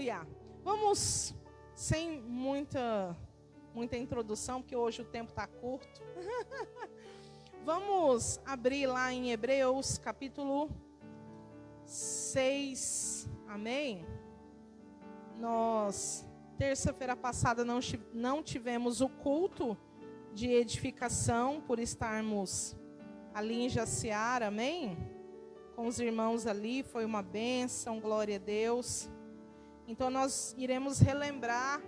Aleluia. Vamos, sem muita introdução, porque hoje o tempo está curto. Vamos abrir lá em Hebreus, capítulo 6. Amém? Nós, terça-feira passada, não tivemos o culto de edificação, por estarmos ali em Jaciara, amém? Com os irmãos ali, foi uma bênção, glória a Deus. Então nós iremos relembrar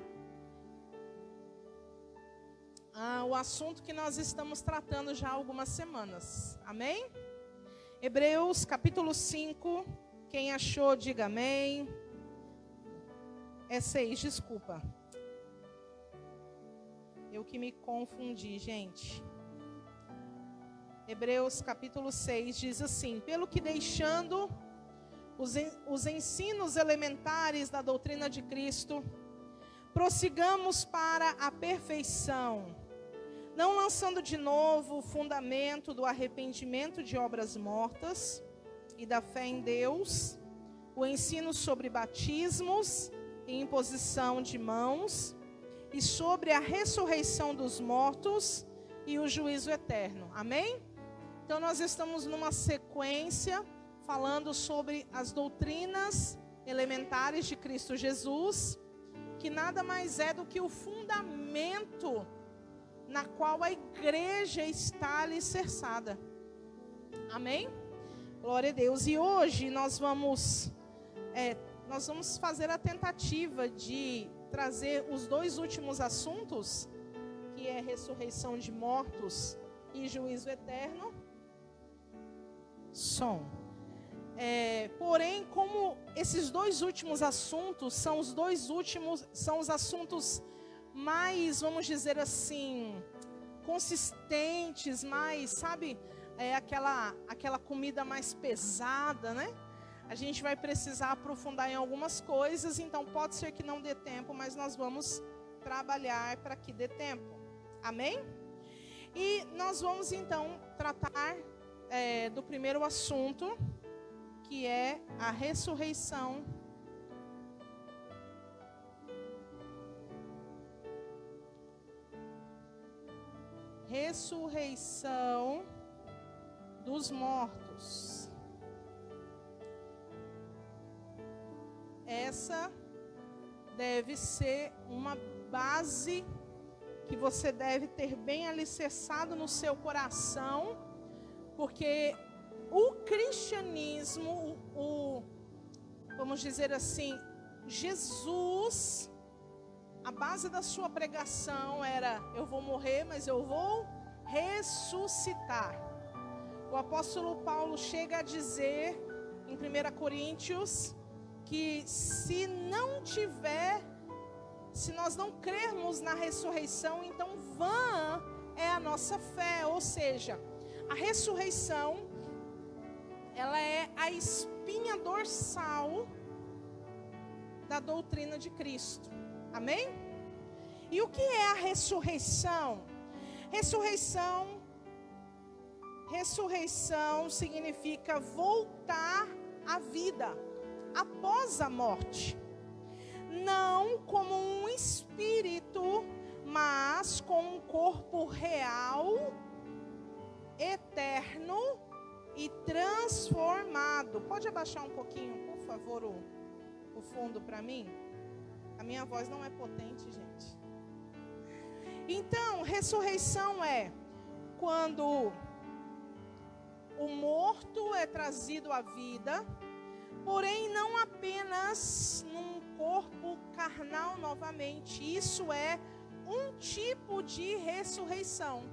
o assunto que nós estamos tratando já há algumas semanas, amém? Hebreus capítulo 5, quem achou diga amém. É 6, desculpa. Eu que me confundi, gente. Hebreus capítulo 6 diz assim: pelo que deixando os ensinos elementares da doutrina de Cristo, prossigamos para a perfeição, não lançando de novo o fundamento do arrependimento de obras mortas e da fé em Deus, o ensino sobre batismos e imposição de mãos, e sobre a ressurreição dos mortos e o juízo eterno. Amém? Então nós estamos numa sequência falando sobre as doutrinas elementares de Cristo Jesus, que nada mais é do que o fundamento na qual a igreja está alicerçada. Amém? Glória a Deus. E hoje nós vamos fazer a tentativa de trazer os dois últimos assuntos, que é ressurreição de mortos e juízo eterno. Porém, como esses dois últimos assuntos são os assuntos mais, vamos dizer assim, consistentes, mais, sabe, aquela comida mais pesada, né? A gente vai precisar aprofundar em algumas coisas, então pode ser que não dê tempo, mas nós vamos trabalhar para que dê tempo. Amém? E nós vamos então tratar do primeiro assunto, que é a ressurreição dos mortos. Essa deve ser uma base que você deve ter bem alicerçado no seu coração, porque o cristianismo, vamos dizer assim, Jesus, a base da sua pregação era: eu vou morrer, mas eu vou ressuscitar. O apóstolo Paulo chega a dizer em 1 Coríntios que se nós não crermos na ressurreição, então vã é a nossa fé. Ou seja, a ressurreição, ela é a espinha dorsal da doutrina de Cristo. Amém? E o que é a ressurreição? Ressurreição significa voltar à vida após a morte. Não como um espírito, mas com um corpo real, eterno e transformado. Pode abaixar um pouquinho, por favor, o fundo para mim? A minha voz não é potente, gente. Então, ressurreição é quando o morto é trazido à vida, porém não apenas num corpo carnal novamente. Isso é um tipo de ressurreição.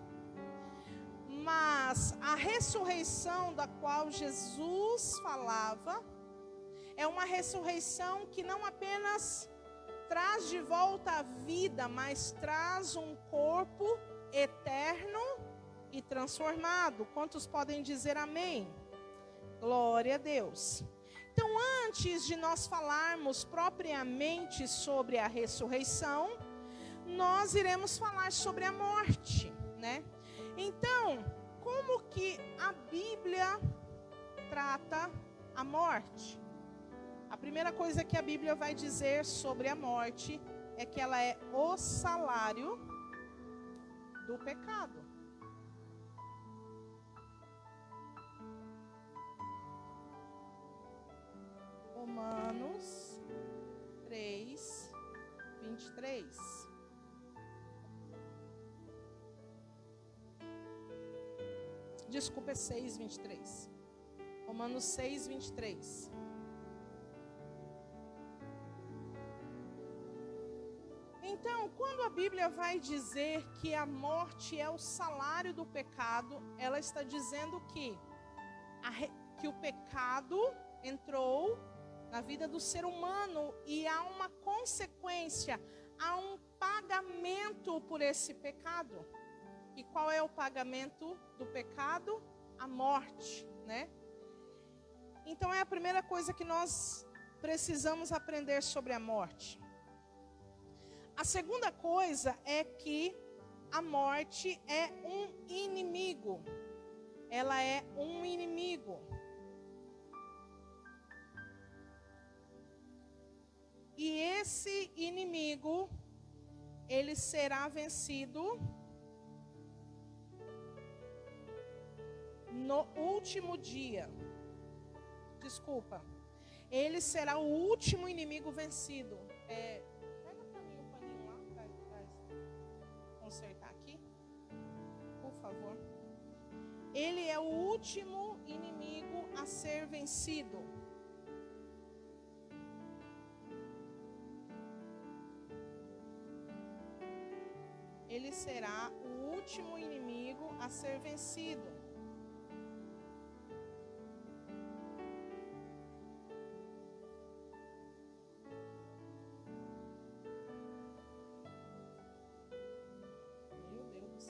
Mas a ressurreição da qual Jesus falava é uma ressurreição que não apenas traz de volta a vida, mas traz um corpo eterno e transformado. Quantos podem dizer amém? Glória a Deus. Então, antes de nós falarmos propriamente sobre a ressurreição, nós iremos falar sobre a morte, né? Então, como que a Bíblia trata a morte? A primeira coisa que a Bíblia vai dizer sobre a morte é que ela é o salário do pecado. Romanos 3, 23. Desculpa, é 6, 23. Romanos 6, 23. Então, quando a Bíblia vai dizer que a morte é o salário do pecado, ela está dizendo que o pecado entrou na vida do ser humano e há uma consequência, há um pagamento por esse pecado. E qual é o pagamento do pecado? A morte, né? Então é a primeira coisa que nós precisamos aprender sobre a morte. A segunda coisa é que a morte é um inimigo. Ela é um inimigo. E esse inimigo, ele será vencido no último dia. Desculpa. Ele será o último inimigo vencido. Pega para mim o paninho lá, para consertar aqui. Por favor. Ele é o último inimigo a ser vencido. Ele será o último inimigo a ser vencido. Meu Deus.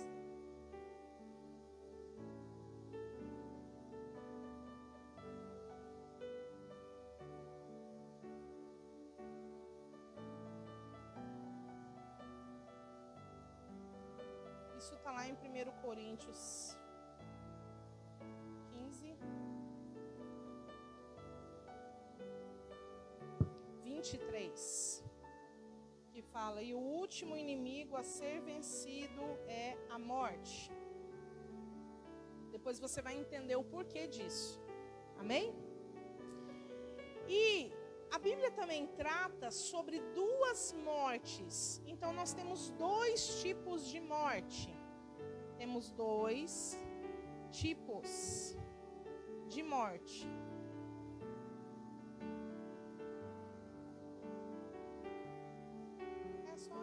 Isso está lá em 1 Coríntios 15, 23, que fala: e o último inimigo a ser vencido é a morte. Depois você vai entender o porquê disso. Amém? E a Bíblia também trata sobre duas mortes. Então nós temos dois tipos de morte. Temos dois tipos de morte. É só.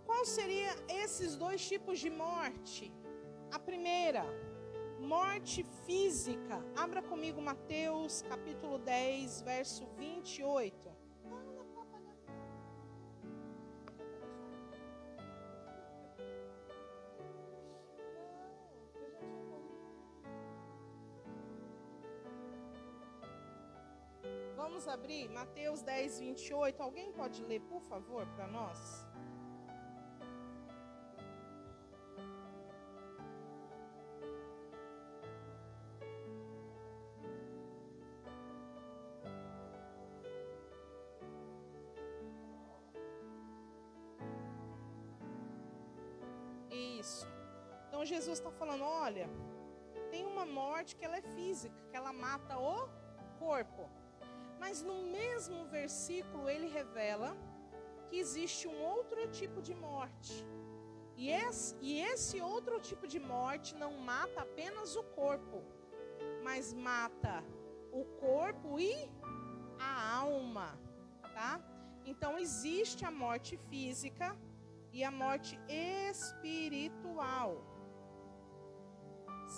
Qual seriam esses dois tipos de morte? A primeira, morte física. Abra comigo Mateus capítulo 10, verso 28. Vamos abrir Mateus 10, 28. Alguém pode ler, por favor, para nós? Isso. Então Jesus está falando, olha, tem uma morte que ela é física, que ela mata o corpo. Mas no mesmo versículo ele revela que existe um outro tipo de morte. E esse outro tipo de morte não mata apenas o corpo, mas mata o corpo e a alma, tá? Então existe a morte física e a morte espiritual,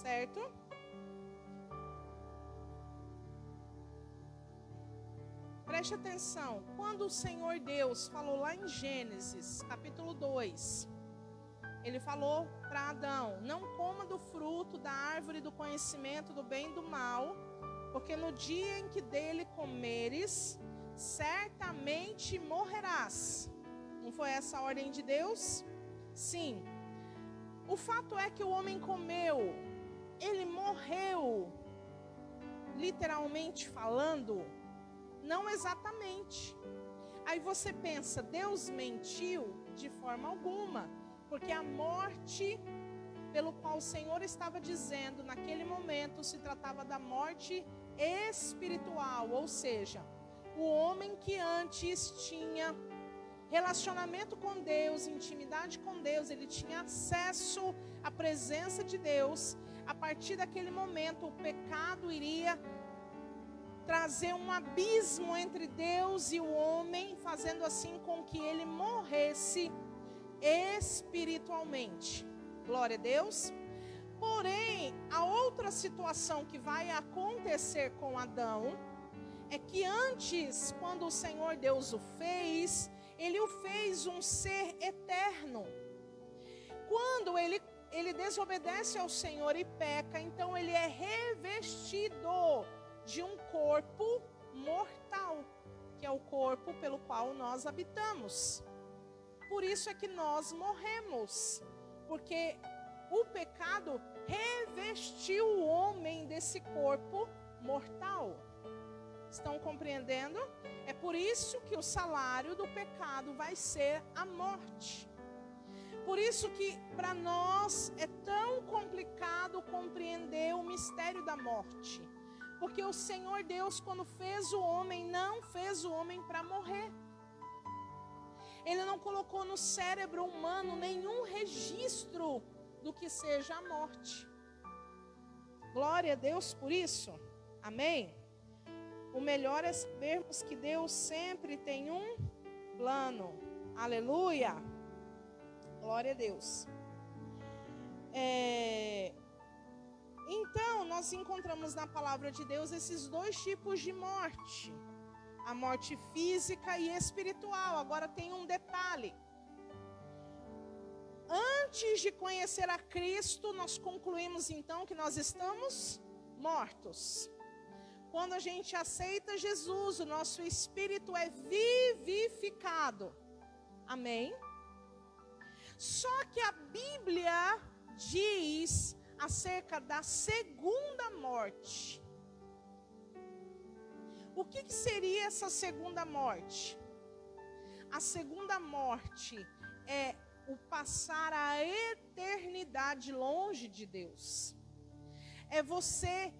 certo? Preste atenção, quando o Senhor Deus falou lá em Gênesis, capítulo 2, Ele falou para Adão, não coma do fruto da árvore do conhecimento do bem e do mal, porque no dia em que dele comeres, certamente morrerás. Não foi essa a ordem de Deus? Sim. O fato é que o homem comeu, ele morreu, literalmente falando? Não exatamente. Aí você pensa, Deus mentiu? De forma alguma, porque a morte pelo qual o Senhor estava dizendo naquele momento se tratava da morte espiritual, ou seja, o homem que antes tinha relacionamento com Deus, intimidade com Deus, ele tinha acesso à presença de Deus. A partir daquele momento, o pecado iria trazer um abismo entre Deus e o homem, fazendo assim com que ele morresse espiritualmente. Glória a Deus. Porém, a outra situação que vai acontecer com Adão é que antes, quando o Senhor Deus o fez, ele o fez um ser eterno. Quando ele desobedece ao Senhor e peca, então ele é revestido de um corpo mortal, que é o corpo pelo qual nós habitamos. Por isso é que nós morremos, porque o pecado revestiu o homem desse corpo mortal. Estão compreendendo? É por isso que o salário do pecado vai ser a morte. Por isso que para nós é tão complicado compreender o mistério da morte. Porque o Senhor Deus, quando fez o homem, não fez o homem para morrer. Ele não colocou no cérebro humano nenhum registro do que seja a morte. Glória a Deus por isso. Amém? O melhor é sabermos que Deus sempre tem um plano. Aleluia. Glória a Deus. Então, nós encontramos na palavra de Deus esses dois tipos de morte. A morte física e espiritual. Agora tem um detalhe. Antes de conhecer a Cristo, nós concluímos então que nós estamos mortos. Quando a gente aceita Jesus, o nosso espírito é vivificado. Amém? Só que a Bíblia diz acerca da segunda morte. O que seria essa segunda morte? A segunda morte é o passar a eternidade longe de Deus. É você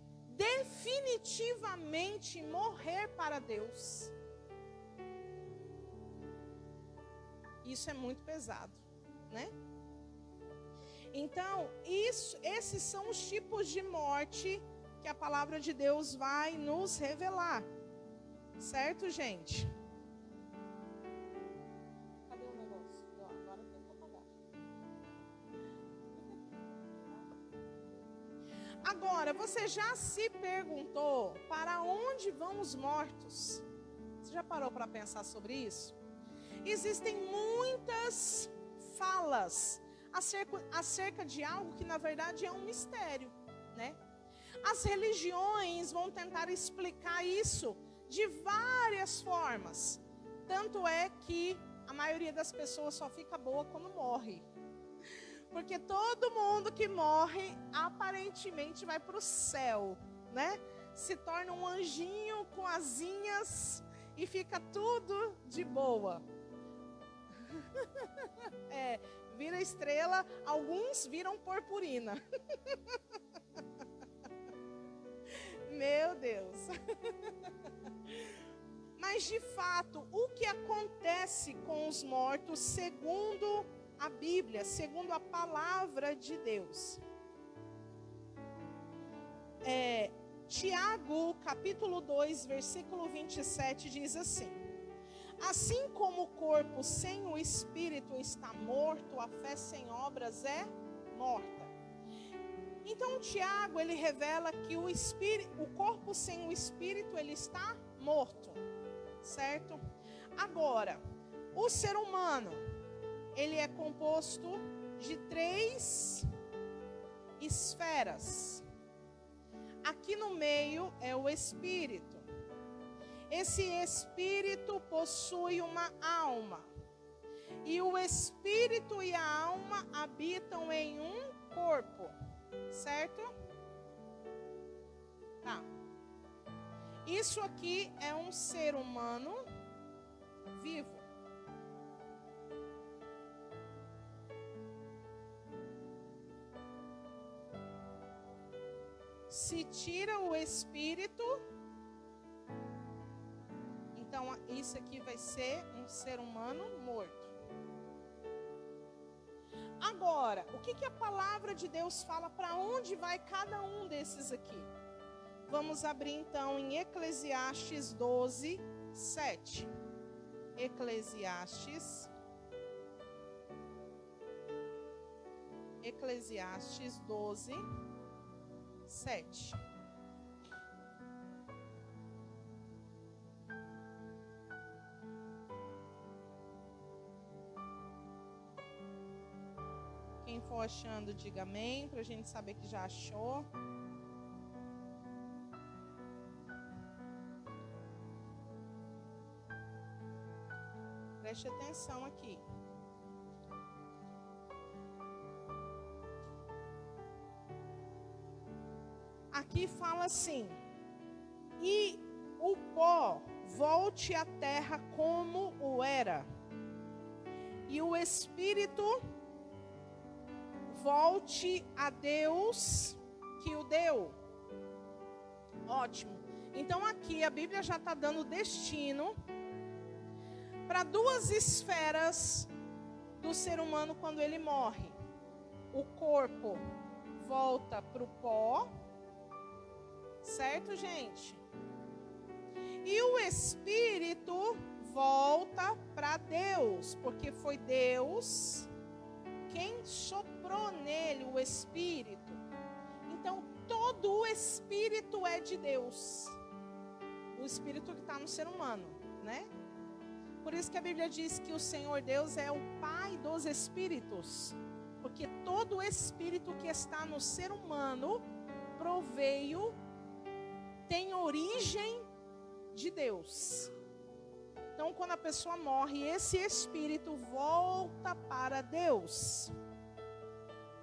definitivamente morrer para Deus. Isso é muito pesado, né? Então, esses são os tipos de morte que a palavra de Deus vai nos revelar. Certo, gente? Cadê o negócio? Agora tem que apagar. Agora, você já se perguntou para onde vão os mortos? Você já parou para pensar sobre isso? Existem muitas falas acerca de algo que na verdade é um mistério, né? As religiões vão tentar explicar isso de várias formas. Tanto é que a maioria das pessoas só fica boa quando morre. Porque todo mundo que morre aparentemente vai para o céu, né? Se torna um anjinho com asinhas e fica tudo de boa. Vira estrela, alguns viram purpurina. Meu Deus. Mas de fato, o que acontece com os mortos segundo a Bíblia, segundo a palavra de Deus? Tiago, capítulo 2, versículo 27, diz assim: assim como o corpo sem o espírito está morto, a fé sem obras é morta. Então Tiago, ele revela que o corpo sem o espírito, ele está morto, certo? Agora, o ser humano, ele é composto de 3 esferas. Aqui no meio é o espírito. Esse espírito possui uma alma. E o espírito e a alma habitam em um corpo. Certo? Tá. Isso aqui é um ser humano vivo. Se tira o espírito, então isso aqui vai ser um ser humano morto. Agora, o que a palavra de Deus fala? Para onde vai cada um desses aqui? Vamos abrir então em Eclesiastes 12, 7. Eclesiastes 12, 7. Quem for achando, diga amém, para a gente saber que já achou. Preste atenção aqui. Aqui fala assim: e o pó volte à terra como o era, e o espírito volte a Deus que o deu. Ótimo. Então aqui a Bíblia já está dando destino para duas esferas do ser humano quando ele morre. O corpo volta para o pó, certo, gente? E o espírito volta para Deus, porque foi Deus quem soprou nele o espírito. Então, todo o espírito é de Deus. O espírito que está no ser humano, né? Por isso que a Bíblia diz que o Senhor Deus é o Pai dos espíritos. Porque todo o espírito que está no ser humano proveio, tem origem de Deus. Então, quando a pessoa morre, esse espírito volta para Deus.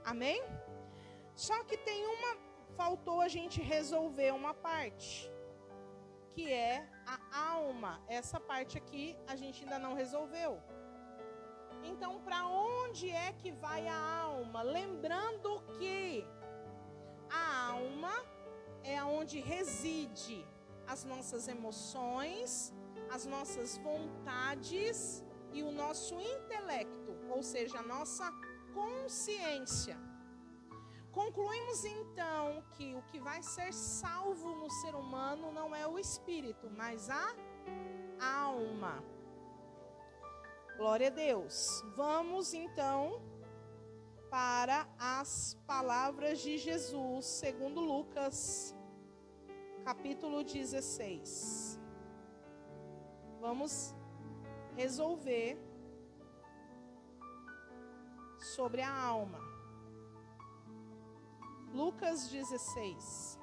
Amém? Só que faltou a gente resolver uma parte, que é a alma. Essa parte aqui a gente ainda não resolveu. Então, para onde é que vai a alma? Lembrando que a alma é onde reside as nossas emoções, as nossas vontades e o nosso intelecto, ou seja, a nossa consciência. Concluímos então que o que vai ser salvo no ser humano não é o espírito, mas a alma. Glória a Deus. Vamos então para as palavras de Jesus, segundo Lucas, capítulo 16. Vamos resolver sobre a alma. Lucas 16.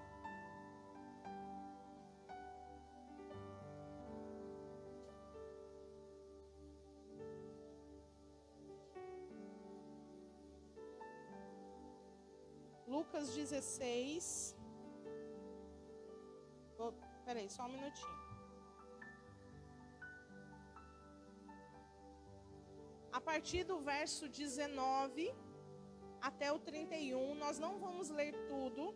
Lucas 16. Peraí, só um minutinho. A partir do verso 19 até o 31, nós não vamos ler tudo.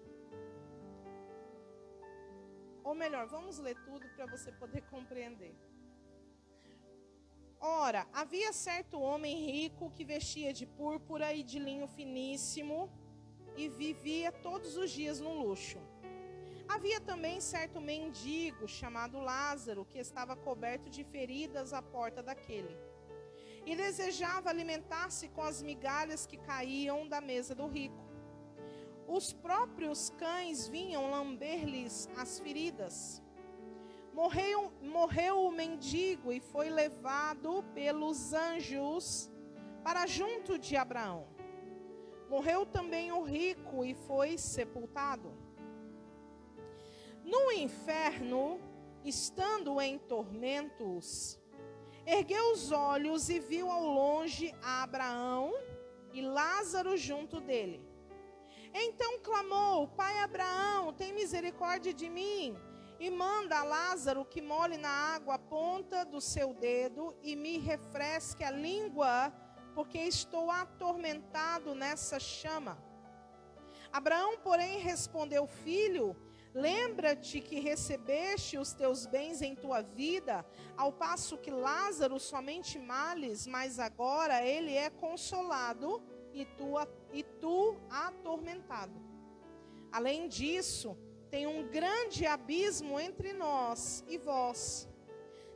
Ou melhor, vamos ler tudo para você poder compreender. Ora, havia certo homem rico que vestia de púrpura e de linho finíssimo e vivia todos os dias no luxo. Havia também certo mendigo chamado Lázaro, que estava coberto de feridas à porta daquele, e desejava alimentar-se com as migalhas que caíam da mesa do rico. Os próprios cães vinham lamber-lhes as feridas. Morreu o mendigo e foi levado pelos anjos para junto de Abraão. Morreu também o rico e foi sepultado. No inferno, estando em tormentos, ergueu os olhos e viu ao longe a Abraão e Lázaro junto dele. Então clamou: Pai Abraão, tem misericórdia de mim, e manda a Lázaro que molhe na água a ponta do seu dedo e me refresque a língua, porque estou atormentado nessa chama. Abraão, porém, respondeu: Filho, lembra-te que recebeste os teus bens em tua vida, ao passo que Lázaro somente males, mas agora ele é consolado e tu atormentado. Além disso, tem um grande abismo entre nós e vós,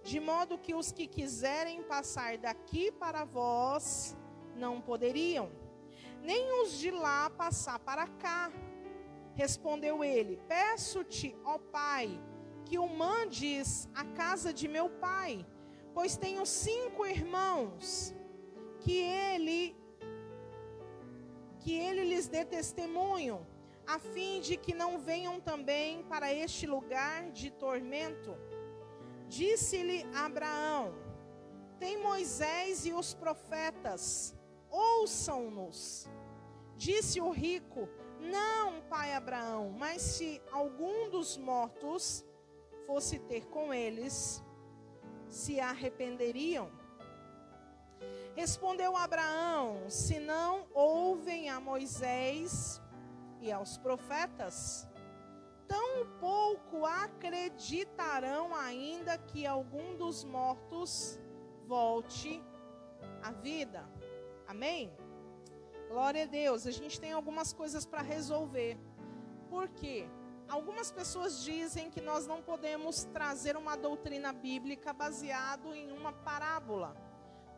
de modo que os que quiserem passar daqui para vós não poderiam, nem os de lá passar para cá. Respondeu ele: Peço-te, ó Pai, que o mandes à casa de meu pai, pois tenho 5 irmãos, que ele lhes dê testemunho, a fim de que não venham também para este lugar de tormento. Disse-lhe Abraão: Tem Moisés e os profetas, ouçam-nos. Disse o rico: Não, pai Abraão, mas se algum dos mortos fosse ter com eles, se arrependeriam. Respondeu Abraão: Se não ouvem a Moisés e aos profetas, tão pouco acreditarão ainda que algum dos mortos volte à vida. Amém? Glória a Deus. A gente tem algumas coisas para resolver. Por quê? Algumas pessoas dizem que nós não podemos trazer uma doutrina bíblica baseado em uma parábola,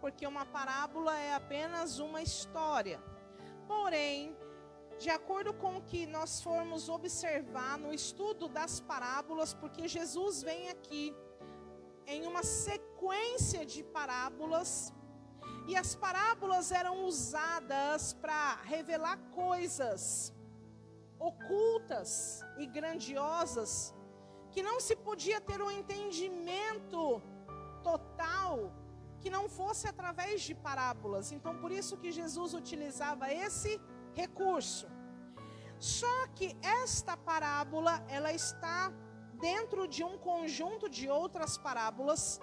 porque uma parábola é apenas uma história. Porém, de acordo com o que nós formos observar no estudo das parábolas, porque Jesus vem aqui em uma sequência de parábolas, e as parábolas eram usadas para revelar coisas ocultas e grandiosas, que não se podia ter um entendimento total que não fosse através de parábolas. Então, por isso que Jesus utilizava esse recurso. Só que esta parábola, ela está dentro de um conjunto de outras parábolas,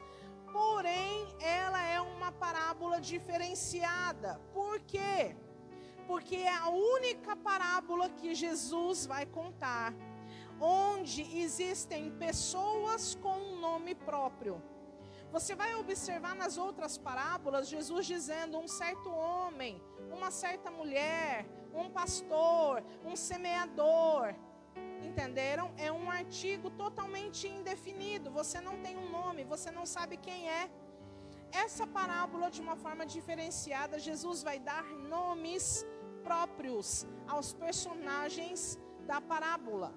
porém, ela é uma parábola diferenciada. Por quê? Porque é a única parábola que Jesus vai contar, onde existem pessoas com um nome próprio. Você vai observar nas outras parábolas, Jesus dizendo um certo homem, uma certa mulher, um pastor, um semeador. Entenderam? É um artigo totalmente indefinido. Você não tem um nome, você não sabe quem é. Essa parábola, de uma forma diferenciada, Jesus vai dar nomes próprios aos personagens da parábola.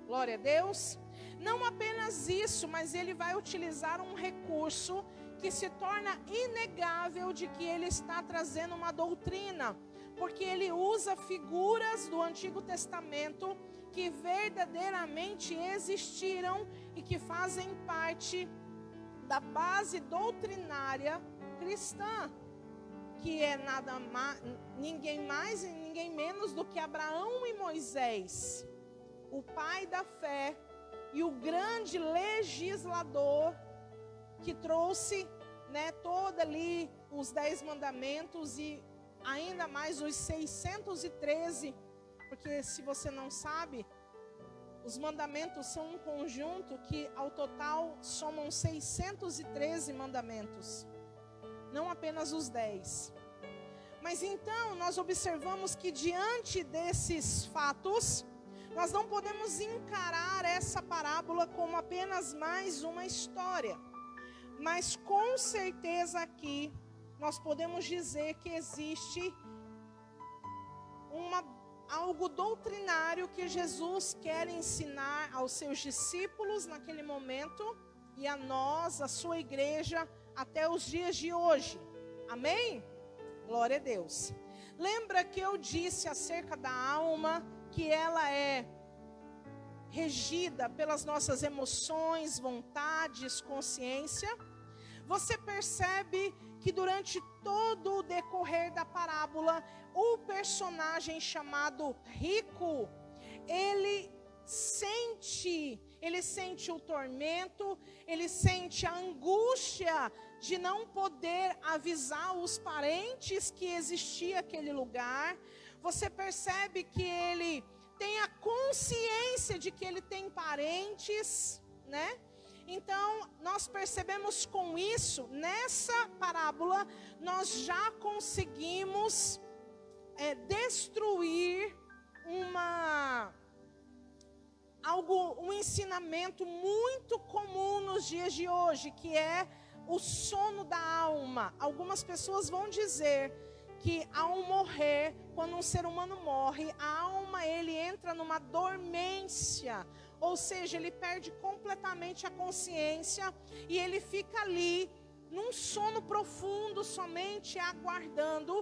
Glória a Deus. Não apenas isso, mas ele vai utilizar um recurso que se torna inegável de que ele está trazendo uma doutrina, porque ele usa figuras do Antigo Testamento que verdadeiramente existiram e que fazem parte da base doutrinária cristã, que é ninguém mais e ninguém menos do que Abraão e Moisés, o pai da fé e o grande legislador que trouxe, toda ali os 10 mandamentos e ainda mais os 613, porque se você não sabe, os mandamentos são um conjunto que ao total somam 613 mandamentos, não apenas os 10. Mas então nós observamos que diante desses fatos, nós não podemos encarar essa parábola como apenas mais uma história. Mas com certeza aqui nós podemos dizer que existe algo doutrinário que Jesus quer ensinar aos seus discípulos naquele momento e a nós, a sua igreja, até os dias de hoje. Amém? Glória a Deus. Lembra que eu disse acerca da alma, que ela é regida pelas nossas emoções, vontades, consciência? Você percebe que durante todo o decorrer da parábola, o personagem chamado rico, ele sente o tormento, ele sente a angústia de não poder avisar os parentes que existia aquele lugar. Você percebe que ele tem a consciência de que ele tem parentes, né? Então, nós percebemos com isso, nessa parábola, nós já conseguimos destruir um ensinamento muito comum nos dias de hoje, que é o sono da alma. Algumas pessoas vão dizer que ao morrer, quando um ser humano morre, a alma ele entra numa dormência, ou seja, ele perde completamente a consciência e ele fica ali num sono profundo, somente aguardando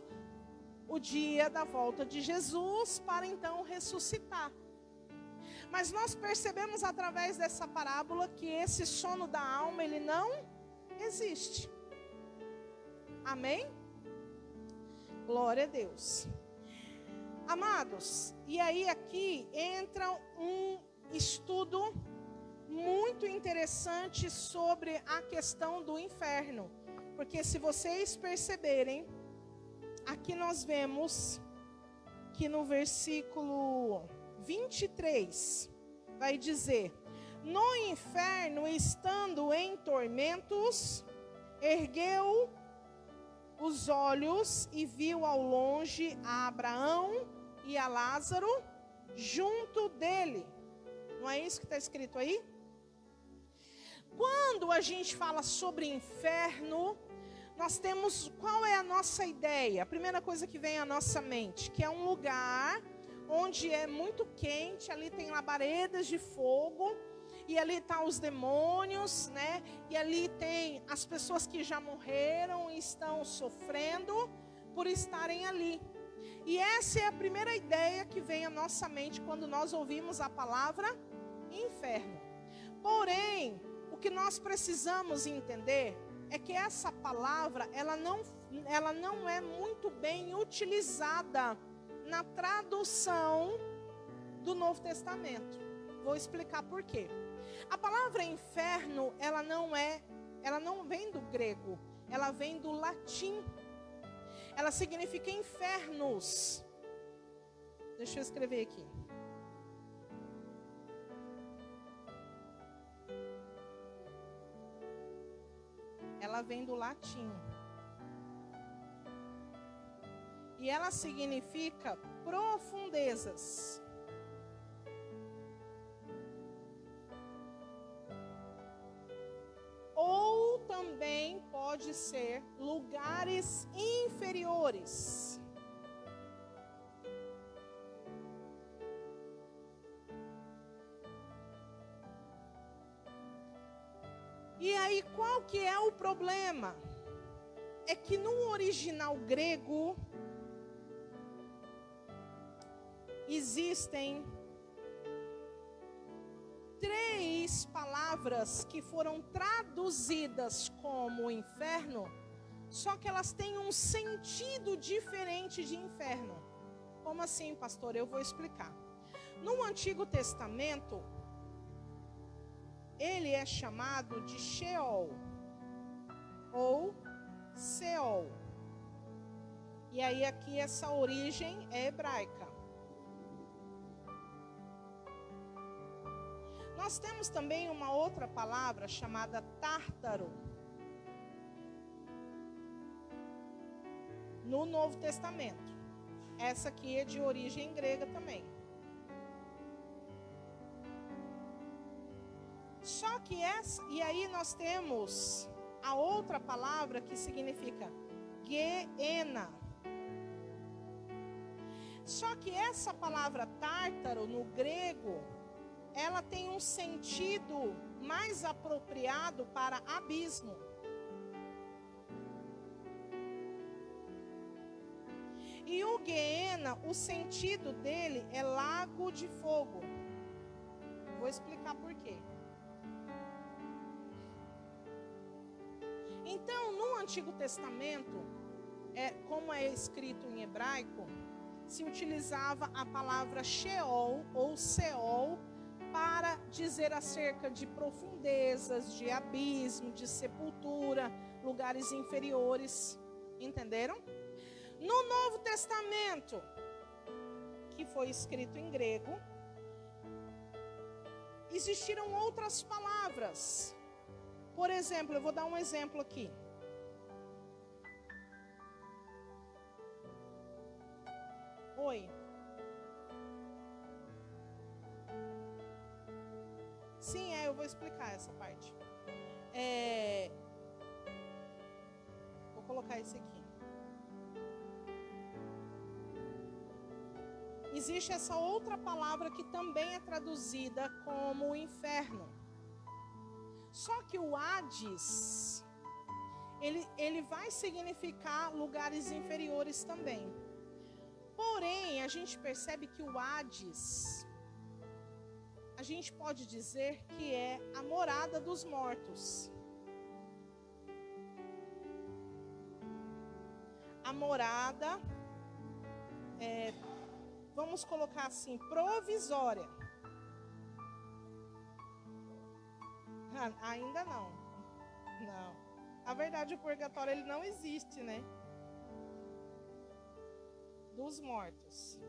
o dia da volta de Jesus para então ressuscitar. Mas nós percebemos através dessa parábola que esse sono da alma, ele não existe. Amém? Glória a Deus. Amados, e aí aqui entra um estudo muito interessante sobre a questão do inferno. Porque se vocês perceberem, aqui nós vemos que no versículo 23, vai dizer: no inferno, estando em tormentos, ergueu os olhos e viu ao longe a Abraão e a Lázaro junto dele. Não é isso que está escrito aí? Quando a gente fala sobre inferno, nós temos, qual é a nossa ideia? A primeira coisa que vem à nossa mente, que é um lugar onde é muito quente, ali tem labaredas de fogo, e ali estão os demônios, né? E ali tem as pessoas que já morreram e estão sofrendo por estarem ali. E essa é a primeira ideia que vem à nossa mente quando nós ouvimos a palavra inferno. Porém, o que nós precisamos entender é que essa palavra, ela não é muito bem utilizada na tradução do Novo Testamento. Vou explicar por quê. A palavra inferno, ela não vem do grego, ela vem do latim. Ela significa infernos. Deixa eu escrever aqui. Ela vem do latim. E ela significa profundezas. Ou também pode ser lugares inferiores. E aí, qual que é o problema? É que no original grego existem 3 palavras que foram traduzidas como inferno, só que elas têm um sentido diferente de inferno. Como assim, pastor? Eu vou explicar. No Antigo Testamento, ele é chamado de Sheol ou Seol. E aí aqui essa origem é hebraica. Nós temos também uma outra palavra chamada Tártaro no Novo Testamento. Essa aqui é de origem grega também. Só que e aí nós temos a outra palavra que significa Geena. Só que essa palavra tártaro no grego, ela tem um sentido mais apropriado para abismo. E o Geena, o sentido dele é lago de fogo. Vou explicar por quê. Então, no Antigo Testamento, como é escrito em hebraico, se utilizava a palavra Sheol ou Seol para dizer acerca de profundezas, de abismo, de sepultura, lugares inferiores. Entenderam? No Novo Testamento, que foi escrito em grego, existiram outras palavras. Por exemplo, eu vou dar um exemplo aqui. Oi. Sim, eu vou explicar essa parte. Vou colocar esse aqui. Existe essa outra palavra que também é traduzida como inferno. Só que o Hades, ele vai significar lugares inferiores também. Porém, a gente percebe que o Hades, a gente pode dizer que é a morada dos mortos. A morada, vamos colocar assim, provisória. Ainda não. Não. A verdade, o purgatório ele não existe, né? Dos mortos.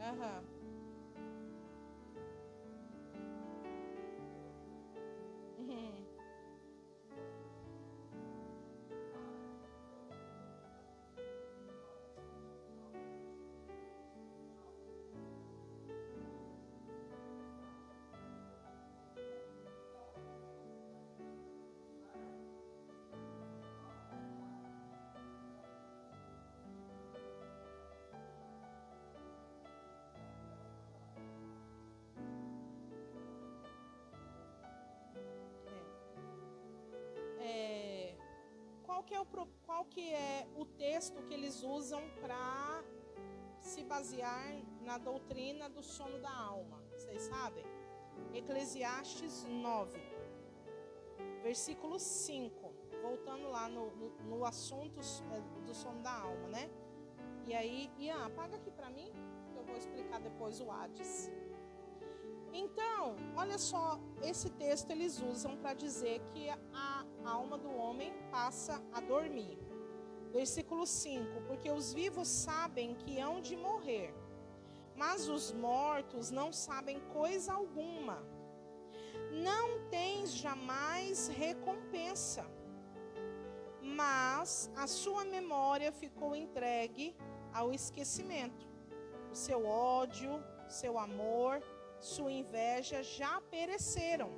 Aham. Uhum. Qual que é o texto que eles usam para se basear na doutrina do sono da alma? Vocês sabem? Eclesiastes 9, versículo 5. Voltando lá no assunto do sono da alma, né? E aí, Ian, apaga aqui para mim, que eu vou explicar depois o Hades. Então, olha só, esse texto eles usam para dizer que a alma do homem passa a dormir. Versículo 5, porque os vivos sabem que hão de morrer, mas os mortos não sabem coisa alguma. Não tens jamais recompensa, mas a sua memória ficou entregue ao esquecimento. O seu ódio, seu amor, sua inveja já pereceram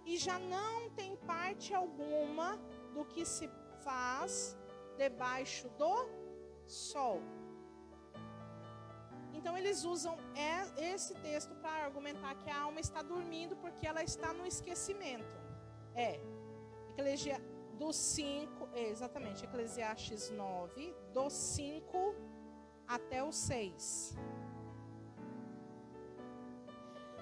e já não tem parte alguma do que se faz debaixo do sol. Então eles usam esse texto para argumentar que a alma está dormindo porque ela está no esquecimento. Eclesiastes 9, do 5 até o 6.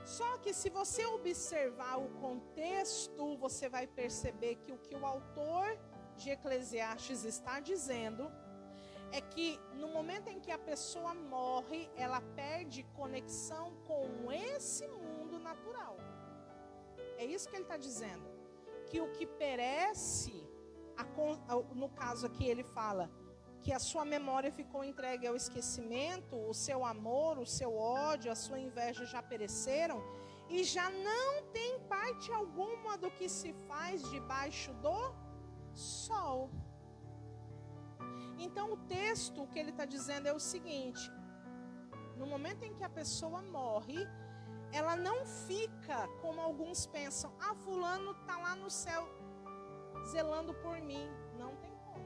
Só que se você observar o contexto, você vai perceber que o que o autor de Eclesiastes está dizendo é que no momento em que a pessoa morre, ela perde conexão com esse mundo natural. É isso que ele está dizendo. Que o que perece no caso aqui ele fala que a sua memória ficou entregue ao esquecimento, o seu amor, o seu ódio, a sua inveja já pereceram, e já não tem parte alguma do que se faz debaixo do sol. Então o texto, o que ele está dizendo é o seguinte: no momento em que a pessoa morre, ela não fica como alguns pensam, fulano está lá no céu zelando por mim. Não tem como.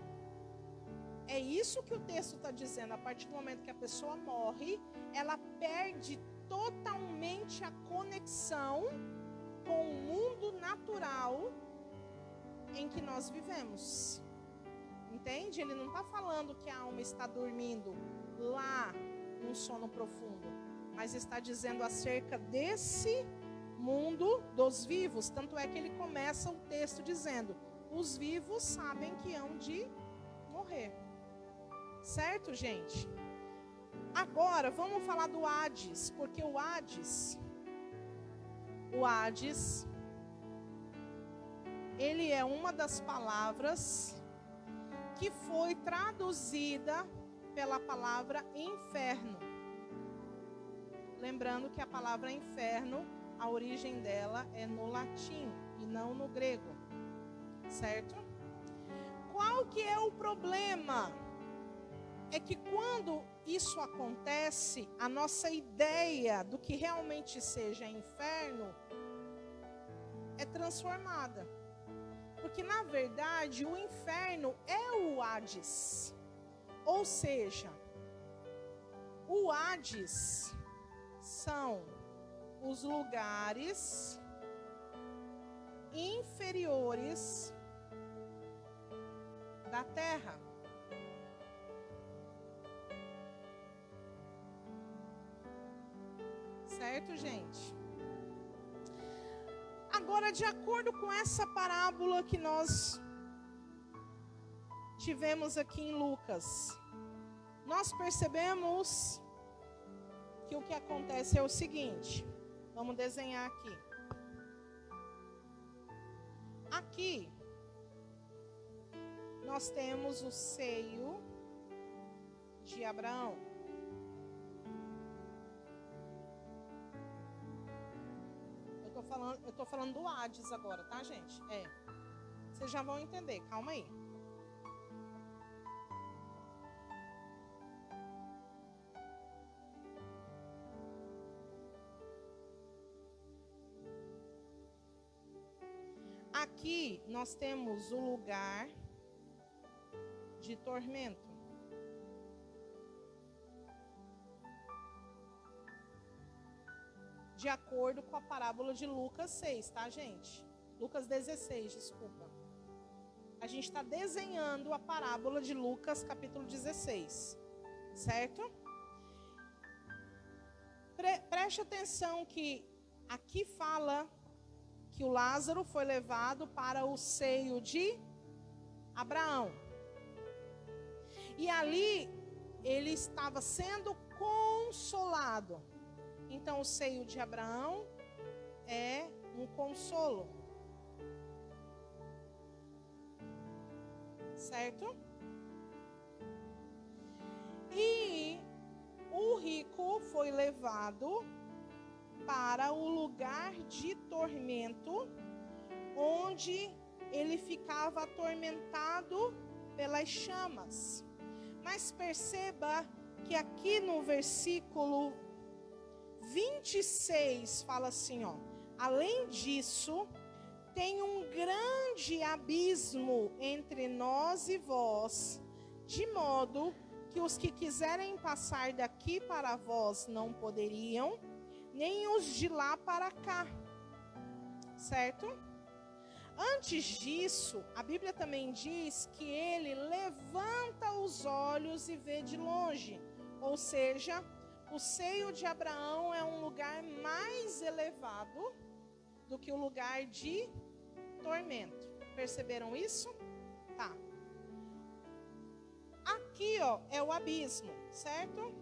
É isso que o texto está dizendo. A partir do momento que a pessoa morre, ela perde totalmente a conexão com o mundo natural em que nós vivemos. Entende? Ele não está falando que a alma está dormindo lá num sono profundo, mas está dizendo acerca desse mundo dos vivos. Tanto é que ele começa o texto dizendo: os vivos sabem que hão de morrer. Certo, gente? Agora, vamos falar do Hades, porque o Hades, ele é uma das palavras que foi traduzida pela palavra inferno. Lembrando que a palavra inferno, a origem dela é no latim e não no grego, certo? Qual que é o problema? É que quando isso acontece, a nossa ideia do que realmente seja inferno é transformada. Porque, na verdade, o inferno é o Hades. Ou seja, o Hades são os lugares inferiores da terra. Certo, gente? Agora, de acordo com essa parábola que nós tivemos aqui em Lucas, nós percebemos que o que acontece é o seguinte. Vamos desenhar aqui. Aqui, nós temos o seio de Abraão. Eu tô falando do Hades agora, tá, gente? Vocês já vão entender, calma aí. Aqui nós temos o lugar de tormento. De acordo com a parábola de Lucas 6, tá, gente? Lucas 16, desculpa. A gente está desenhando a parábola de Lucas, capítulo 16, certo? Preste atenção que aqui fala que o Lázaro foi levado para o seio de Abraão. E ali ele estava sendo consolado. Então, o seio de Abraão é um consolo. Certo? E o rico foi levado para o lugar de tormento, onde ele ficava atormentado pelas chamas. Mas perceba que aqui no versículo 26 fala assim, além disso, tem um grande abismo entre nós e vós, de modo que os que quiserem passar daqui para vós não poderiam, nem os de lá para cá. Certo? Antes disso, a Bíblia também diz que ele levanta os olhos e vê de longe, ou seja, o seio de Abraão é um lugar mais elevado do que o lugar de tormento. Perceberam isso? Tá. Aqui, é o abismo, certo?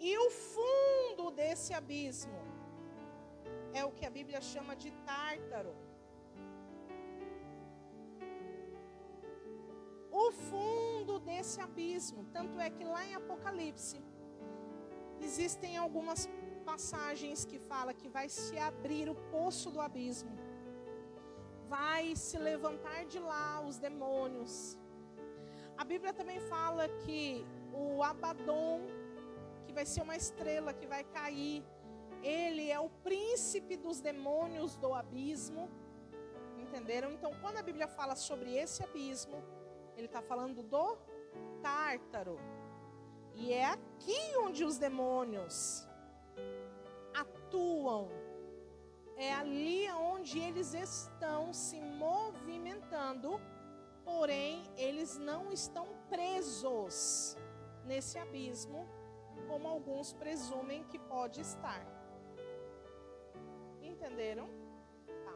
E o fundo desse abismo é o que a Bíblia chama de Tártaro. o fundo desse abismo. Tanto é que lá em Apocalipse, existem algumas passagens que falam que vai se abrir o poço do abismo. Vai se levantar de lá os demônios. A Bíblia também fala que o Abaddon, que vai ser uma estrela que vai cair, ele é o príncipe dos demônios do abismo. Entenderam? Então, quando a Bíblia fala sobre esse abismo, ele está falando do Tártaro. E é aqui onde os demônios atuam. É ali onde eles estão se movimentando. Porém, eles não estão presos nesse abismo, como alguns presumem que pode estar. Entenderam? Tá.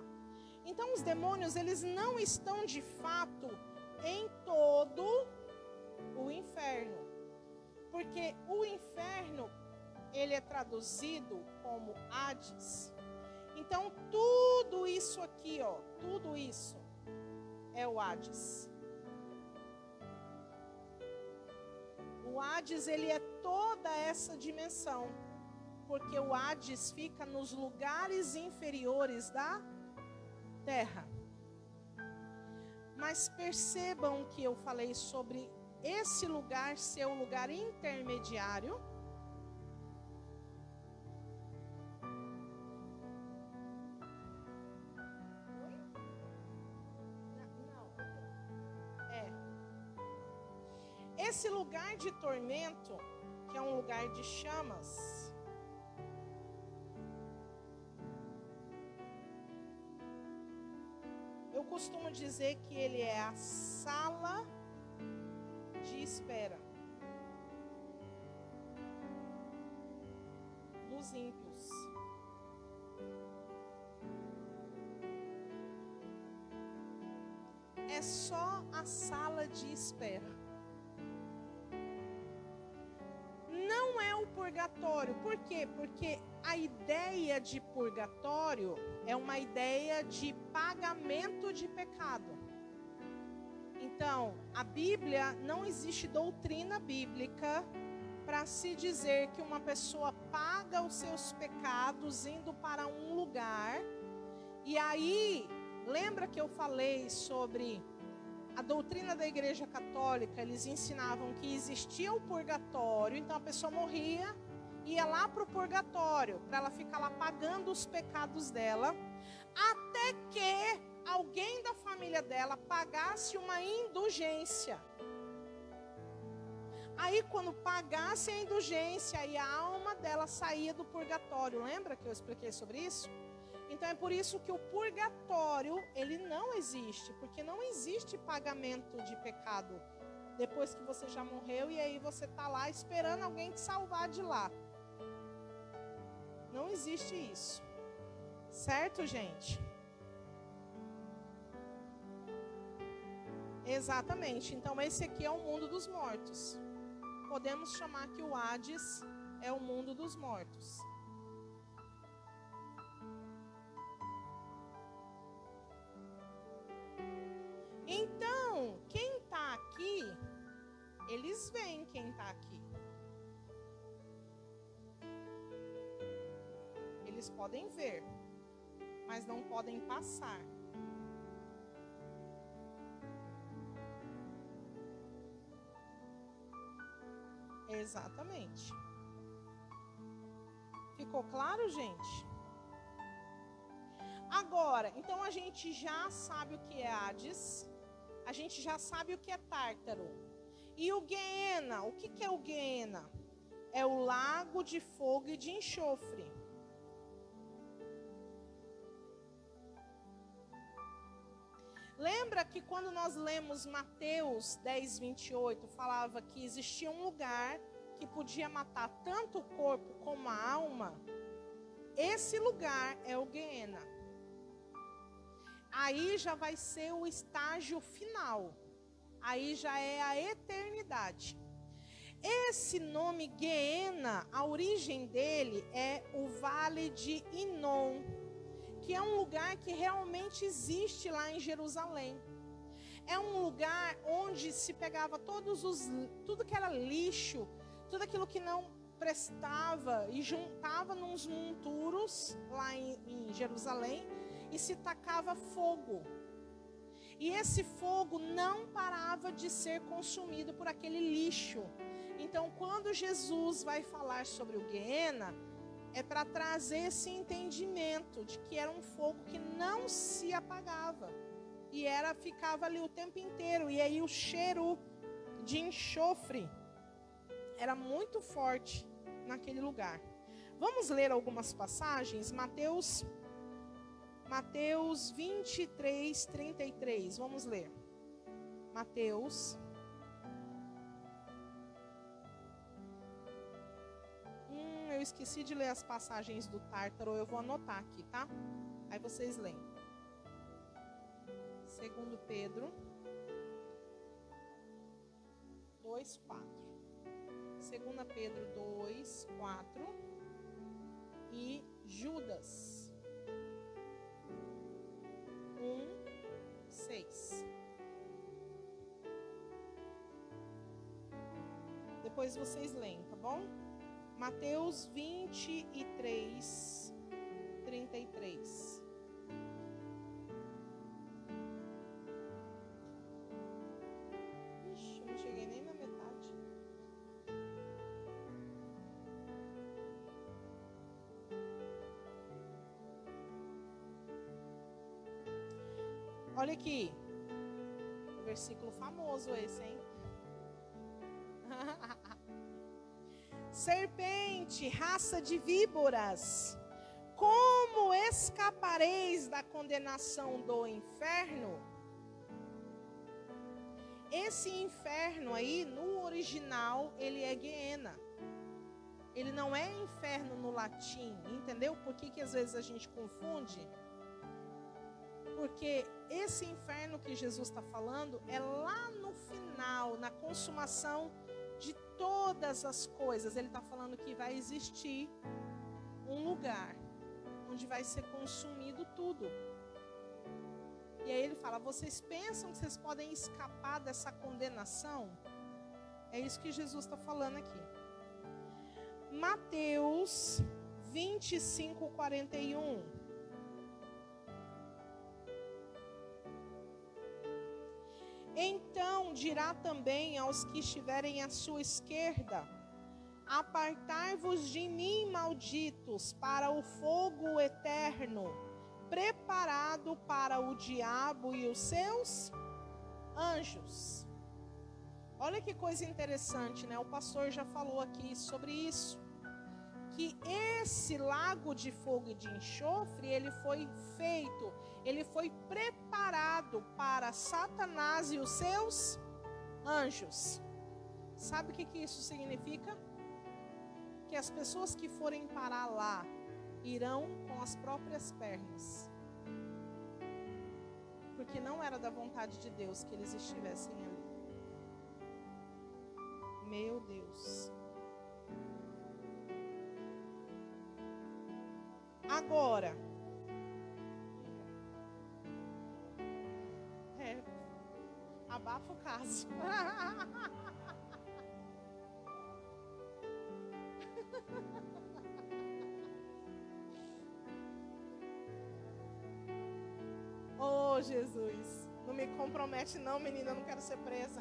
Então, os demônios, eles não estão de fato em todo o inferno. Porque o inferno, ele é traduzido como Hades. Então, tudo isso aqui, ó, tudo isso é o Hades. O Hades, ele é toda essa dimensão, porque o Hades fica nos lugares inferiores da terra. Mas percebam que eu falei sobre esse lugar ser o lugar intermediário. Esse lugar de tormento, que é um lugar de chamas, eu costumo dizer que ele é a sala de espera dos ímpios. É só a sala de espera. Não é o purgatório. Por quê? Porque a ideia de purgatório é uma ideia de pagamento de pecado. Então, a Bíblia, não existe doutrina bíblica para se dizer que uma pessoa paga os seus pecados indo para um lugar. E aí, lembra que eu falei sobre a doutrina da Igreja Católica? Eles ensinavam que existia o purgatório, então a pessoa morria, ia lá para o purgatório, para ela ficar lá pagando os pecados dela, até que alguém da família dela pagasse uma indulgência. Aí quando pagasse a indulgência, aí a alma dela saía do purgatório. Lembra que eu expliquei sobre isso? Então é por isso que o purgatório, ele não existe, porque não existe pagamento de pecado depois que você já morreu e aí você está lá esperando alguém te salvar de lá. Não existe isso. Certo, gente? Exatamente. Então esse aqui é o mundo dos mortos. Podemos chamar que o Hades é o mundo dos mortos. Então, quem está aqui, eles veem quem está aqui. Eles podem ver, mas não podem passar. Exatamente. Ficou claro, gente? Agora, então a gente já sabe o que é Hades. A gente já sabe o que é Tártaro. E o Guiena, o que é o Guiena? É o lago de fogo e de enxofre. Lembra que quando nós lemos Mateus 10, 28, falava que existia um lugar que podia matar tanto o corpo como a alma? Esse lugar é o Guiena. Aí já vai ser o estágio final. Aí já é a eternidade. Esse nome Guiena, a origem dele é o Vale de Inom, que é um lugar que realmente existe lá em Jerusalém. é um lugar onde se pegava tudo que era lixo, tudo aquilo que não prestava e juntava nos monturos lá em Jerusalém e se tacava fogo. E esse fogo não parava de ser consumido por aquele lixo. Então, quando Jesus vai falar sobre o Guiena, é para trazer esse entendimento de que era um fogo que não se apagava. E ficava ali o tempo inteiro. E aí o cheiro de enxofre era muito forte naquele lugar. Vamos ler algumas passagens. Mateus 23, 33. Vamos ler. Mateus. Eu esqueci de ler as passagens do Tártaro. Eu vou anotar aqui, tá? Aí vocês leem. 2 Pedro 2, 4. 2 Pedro 2, 4. E Judas 1, 6. Depois vocês leem, tá bom? Mateus 23, 33. Ixi, eu não cheguei nem na metade. Olha aqui. Versículo famoso esse, hein? Serpente, raça de víboras, como escapareis da condenação do inferno? Esse inferno aí, no original, ele é Guiena. Ele não é inferno no latim, entendeu? Por que às vezes a gente confunde? Porque esse inferno que Jesus está falando é lá no final, na consumação de todas as coisas. Ele está falando que vai existir um lugar onde vai ser consumido tudo. E aí ele fala, vocês pensam que vocês podem escapar dessa condenação? É isso que Jesus está falando aqui. Mateus 25, 41. Então dirá também aos que estiverem à sua esquerda, apartai-vos de mim, malditos, para o fogo eterno, preparado para o diabo e os seus anjos. Olha que coisa interessante, né? O pastor já falou aqui sobre isso. Que esse lago de fogo e de enxofre, ele foi feito, ele foi preparado para Satanás e os seus anjos. Sabe o que isso significa? Que as pessoas que forem parar lá, irão com as próprias pernas. Porque não era da vontade de Deus que eles estivessem ali. Meu Deus. Agora, abafa o caso. Oh, Jesus, não me compromete não, menina, eu não quero ser presa.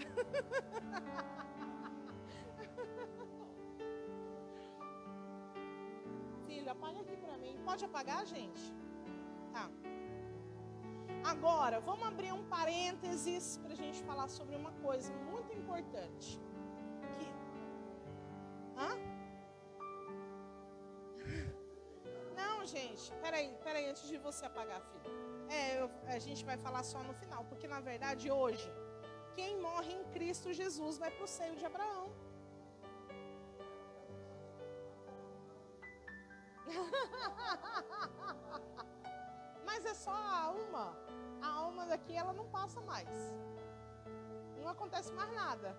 Filho, apaga aqui pra mim. Pode apagar, gente? Tá. Agora, vamos abrir um parênteses pra gente falar sobre uma coisa muito importante. Não, gente, peraí, antes de você apagar, filho. A gente vai falar só no final, porque na verdade hoje, quem morre em Cristo Jesus vai pro seio de Abraão. Mas é só a alma daqui ela não passa mais, não acontece mais nada.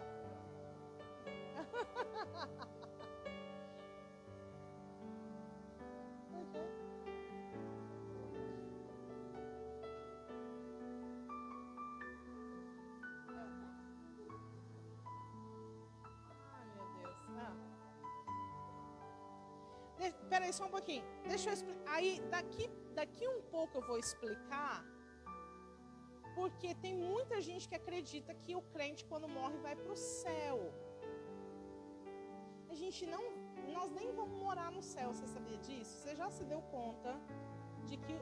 peraí, só um pouquinho. Deixa eu explicar. Aí, daqui um pouco eu vou explicar. Porque tem muita gente que acredita que o crente, quando morre, vai para o céu. Nós nem vamos morar no céu, você sabia disso? Você já se deu conta de que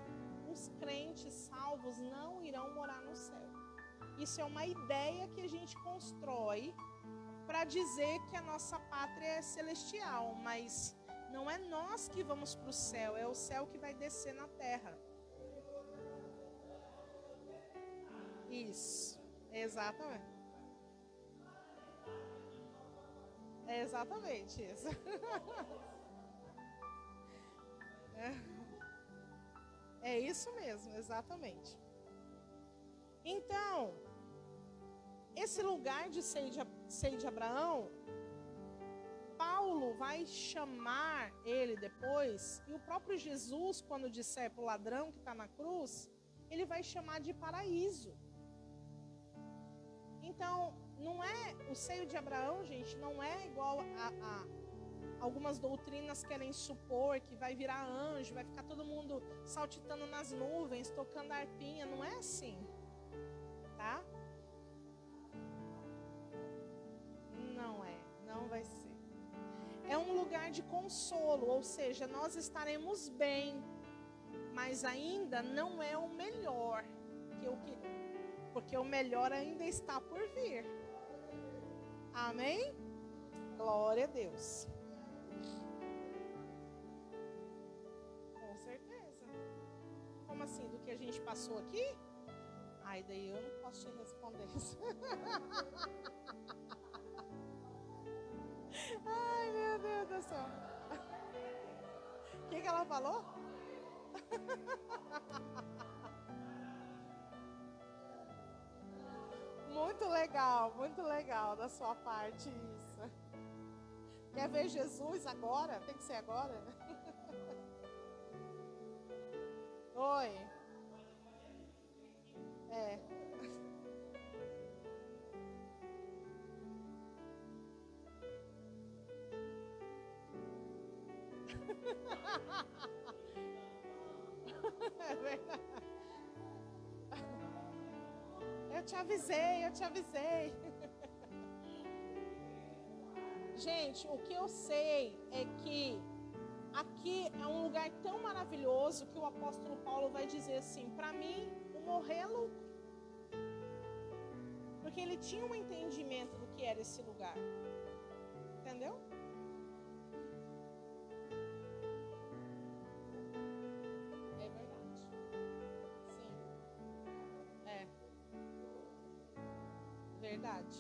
os crentes salvos não irão morar no céu? Isso é uma ideia que a gente constrói para dizer que a nossa pátria é celestial, mas não é nós que vamos para o céu, é o céu que vai descer na terra. Isso, exatamente. É exatamente isso. É isso mesmo, exatamente. Então, esse lugar de seio de Abraão, Paulo vai chamar ele depois, e o próprio Jesus, quando disser para o ladrão que está na cruz, ele vai chamar de paraíso. Então, não é o seio de Abraão, gente, não é igual a algumas doutrinas querem supor que vai virar anjo, vai ficar todo mundo saltitando nas nuvens, tocando harpinha, não é assim, tá? Não vai ser. É um lugar de consolo, ou seja, nós estaremos bem, mas ainda não é o melhor porque o melhor ainda está por vir. Amém? Glória a Deus. Com certeza. Como assim? Do que a gente passou aqui? Ai, daí eu não posso te responder isso. Ai, meu Deus do céu. O que ela falou? Muito legal da sua parte isso. Quer ver Jesus agora? Tem que ser agora, né? Oi. É. É verdade. Eu te avisei. Gente, o que eu sei é que aqui é um lugar tão maravilhoso que o apóstolo Paulo vai dizer assim, para mim, o morrer é lucro. Porque ele tinha um entendimento do que era esse lugar. Entendeu? É verdade. Sim. É. Verdade.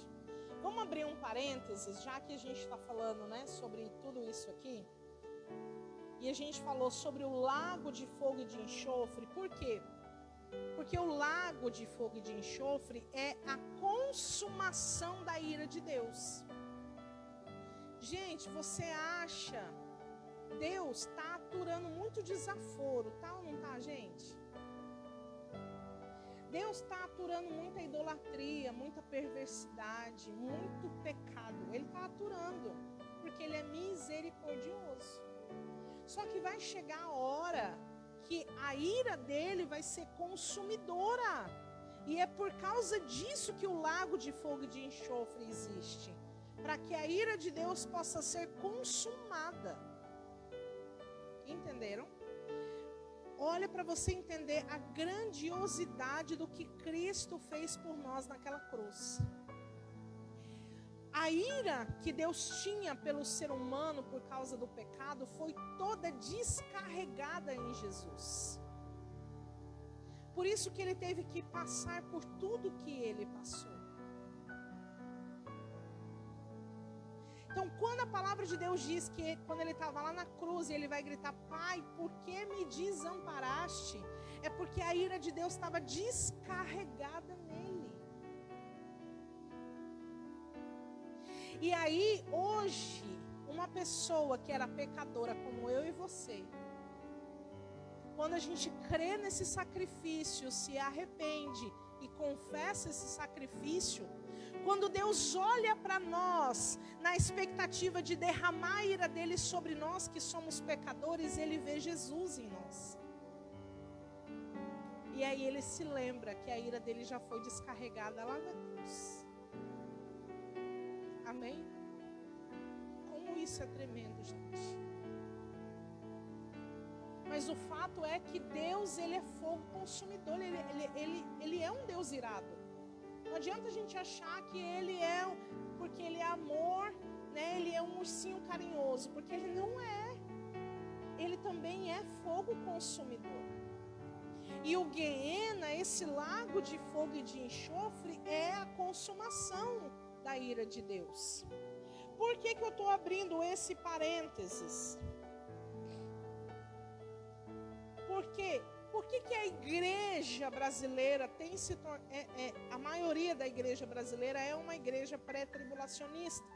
Vamos abrir um parênteses, já que a gente está falando, né, sobre tudo isso aqui. E a gente falou sobre o lago de fogo e de enxofre. Por quê? Porque o lago de fogo e de enxofre é a consumação da ira de Deus. Gente, você acha... Deus está aturando muito desaforo, tá ou não tá, gente? Deus está aturando muita idolatria, muita perversidade, muito pecado. Ele está aturando, porque Ele é misericordioso. Só que vai chegar a hora que a ira dele vai ser consumidora. E é por causa disso que o lago de fogo e de enxofre existe. Para que a ira de Deus possa ser consumada. Entenderam? Olha para você entender a grandiosidade do que Cristo fez por nós naquela cruz. A ira que Deus tinha pelo ser humano por causa do pecado foi toda descarregada em Jesus. Por isso que ele teve que passar por tudo que ele passou. Então, quando a palavra de Deus diz que quando ele estava lá na cruz, ele vai gritar, Pai, por que me desamparaste? É porque a ira de Deus estava descarregada nele. E aí, hoje, uma pessoa que era pecadora como eu e você, quando a gente crê nesse sacrifício, se arrepende e confessa esse sacrifício, Quando Deus olha para nós, na expectativa de derramar a ira dele sobre nós, que somos pecadores, ele vê Jesus em nós. E aí ele se lembra que a ira dele já foi descarregada lá na cruz. Amém? Como isso é tremendo, gente. Mas o fato é que Deus, ele é fogo consumidor, ele é um Deus irado. Não adianta a gente achar que ele é, porque ele é amor, né? Ele é um ursinho carinhoso, porque ele não é. Ele também é fogo consumidor. E o Guiena, esse lago de fogo e de enxofre, é a consumação da ira de Deus. Por que eu estou abrindo esse parênteses? Por que a igreja brasileira tem se tornado... a maioria da igreja brasileira é uma igreja pré-tribulacionista?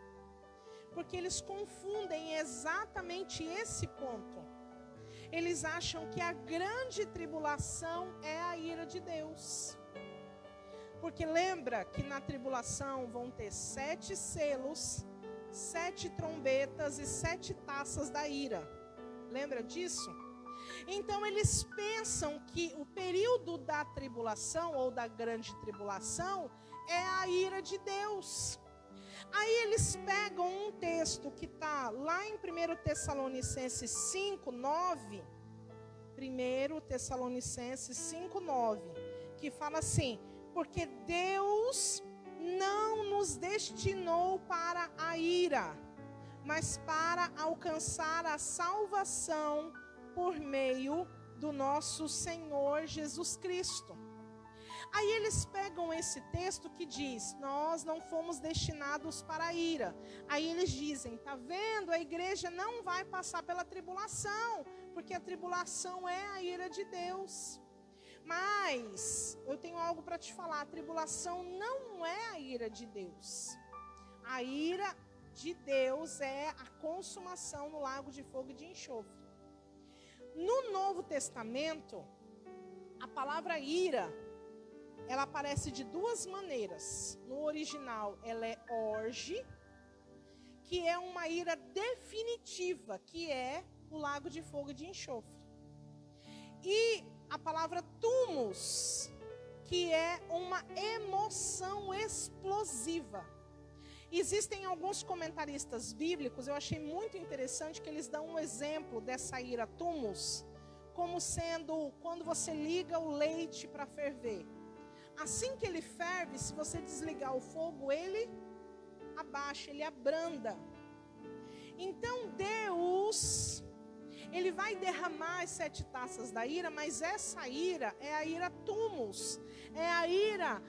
Porque eles confundem exatamente esse ponto. Eles acham que a grande tribulação é a ira de Deus. Porque lembra que na tribulação vão ter 7 selos, 7 trombetas e 7 taças da ira. Lembra disso? Então eles pensam que o período da tribulação ou da grande tribulação é a ira de Deus. Aí eles pegam um texto que está lá em 1 Tessalonicenses 5:9, 1 Tessalonicenses 5:9, que fala assim: porque Deus não nos destinou para a ira, mas para alcançar a salvação por meio do nosso Senhor Jesus Cristo. Aí eles pegam esse texto que diz, nós não fomos destinados para a ira. Aí eles dizem, tá vendo? A igreja não vai passar pela tribulação, porque a tribulação é a ira de Deus. Mas, eu tenho algo para te falar, a tribulação não é a ira de Deus. A ira de Deus é a consumação no lago de fogo e de enxofre. No Novo Testamento, a palavra ira, ela aparece de 2 maneiras. No original, ela é orge, que é uma ira definitiva, que é o lago de fogo e de enxofre. E a palavra tumos, que é uma emoção explosiva. Existem alguns comentaristas bíblicos, eu achei muito interessante que eles dão um exemplo dessa ira tumos, como sendo quando você liga o leite para ferver. Assim que ele ferve, se você desligar o fogo, ele abaixa, ele abranda. Então Deus, ele vai derramar as 7 taças da ira, mas essa ira é a ira tumos, é a ira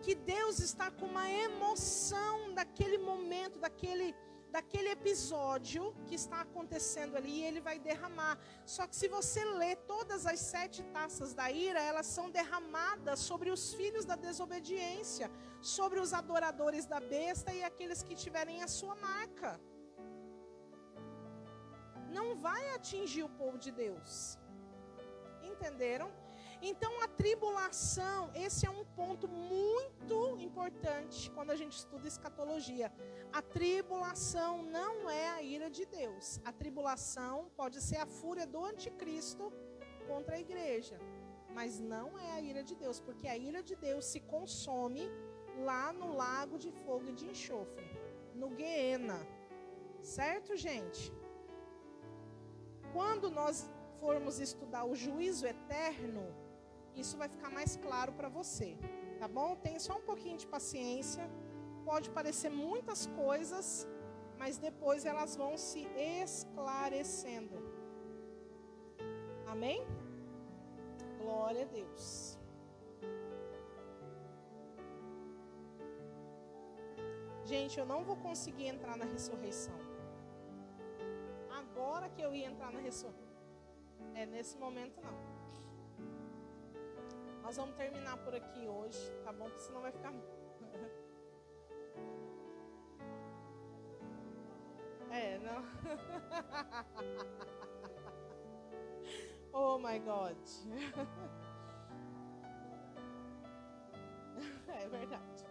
que Deus está com uma emoção daquele momento, daquele episódio que está acontecendo ali, e ele vai derramar. Só que se você ler todas as 7 taças da ira, elas são derramadas sobre os filhos da desobediência, sobre os adoradores da besta e aqueles que tiverem a sua marca. Não vai atingir o povo de Deus. Entenderam? Então a tribulação, esse é um ponto muito importante quando a gente estuda escatologia. A tribulação não é a ira de Deus. A tribulação pode ser a fúria do anticristo contra a igreja, mas não é a ira de Deus, porque a ira de Deus se consome lá no lago de fogo e de enxofre, no Guiena. Certo, gente? Quando nós formos estudar o juízo eterno, isso vai ficar mais claro para você, tá bom? Tenha só um pouquinho de paciência. Pode parecer muitas coisas, mas depois elas vão se esclarecendo. Amém? Glória a Deus. Gente, eu não vou conseguir entrar na ressurreição. Agora que eu ia entrar na ressurreição. Nesse momento não. Nós vamos terminar por aqui hoje, tá bom? Porque senão vai ficar... não. Oh my God. É verdade.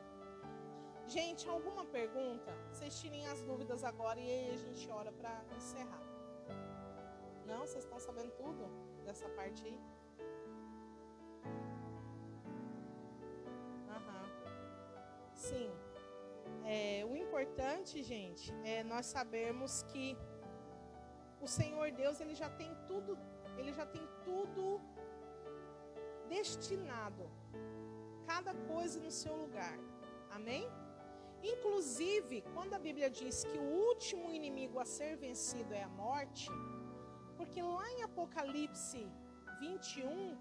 Gente, alguma pergunta? Vocês tirem as dúvidas agora e aí a gente ora para encerrar. Não? Vocês estão sabendo tudo dessa parte aí? Sim. O importante, gente, é nós sabermos que o Senhor Deus, ele já tem tudo destinado. Cada coisa no seu lugar. Amém? Inclusive, quando a Bíblia diz que o último inimigo a ser vencido é a morte, porque lá em Apocalipse 21,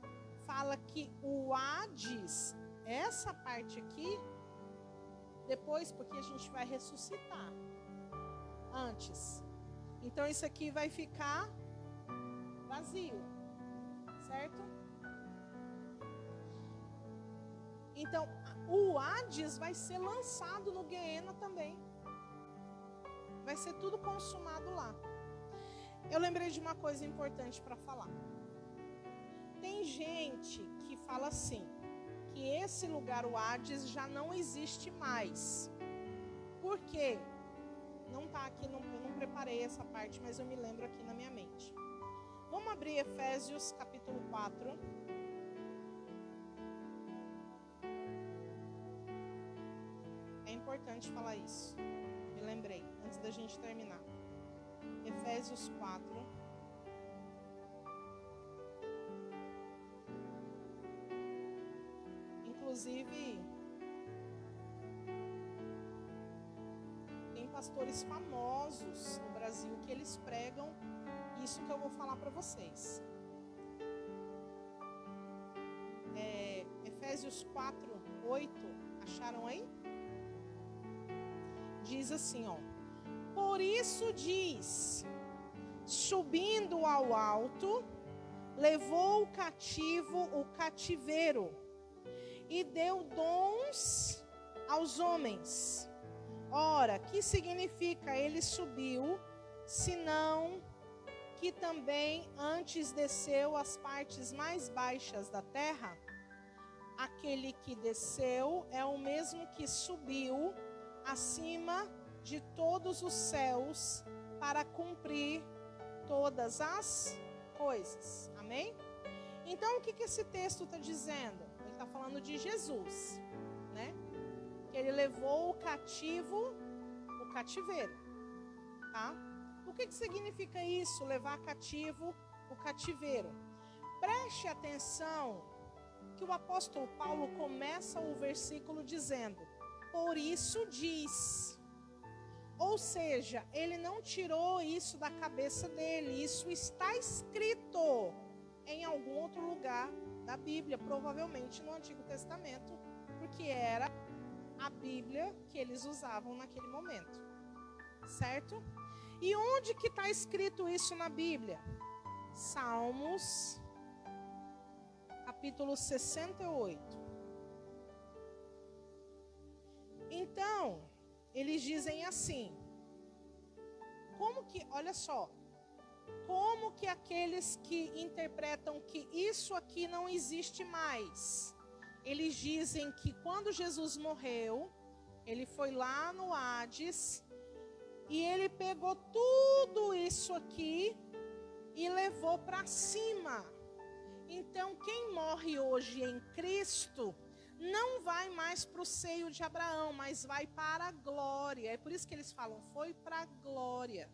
fala que o Hades, essa parte aqui, depois, porque a gente vai ressuscitar antes. Então, isso aqui vai ficar vazio, certo? Então, o Hades vai ser lançado no Guiena também. Vai ser tudo consumado lá. Eu lembrei de uma coisa importante para falar. Tem gente que fala assim, que esse lugar, o Hades, já não existe mais. Por quê? Não está aqui, eu não preparei essa parte, mas eu me lembro aqui na minha mente. Vamos abrir Efésios capítulo 4. É importante falar isso. Me lembrei, antes da gente terminar. Efésios 4. Inclusive, tem pastores famosos no Brasil que eles pregam isso que eu vou falar para vocês. Efésios 4, 8, acharam aí? Diz assim, ó. Por isso diz, subindo ao alto, levou cativo o cativeiro e deu dons aos homens. Ora, que significa ele subiu, senão que também antes desceu às partes mais baixas da terra? Aquele que desceu é o mesmo que subiu acima de todos os céus para cumprir todas as coisas. Amém? Então, o que esse texto está dizendo? Ele está falando de Jesus, né? Que ele levou o cativo, o cativeiro, tá? O que significa isso, levar cativo o cativeiro? Preste atenção que o apóstolo Paulo começa o versículo dizendo, por isso diz. Ou seja, ele não tirou isso da cabeça dele, isso está escrito em algum outro lugar da Bíblia, provavelmente no Antigo Testamento, porque era a Bíblia que eles usavam naquele momento, certo? E onde que está escrito isso na Bíblia? Salmos, capítulo 68. Então, eles dizem assim, olha só, como que aqueles que interpretam que isso aqui não existe mais, eles dizem que quando Jesus morreu, ele foi lá no Hades e ele pegou tudo isso aqui e levou para cima. Então, quem morre hoje em Cristo não vai mais para o seio de Abraão, mas vai para a glória. É por isso que eles falam, foi para a glória.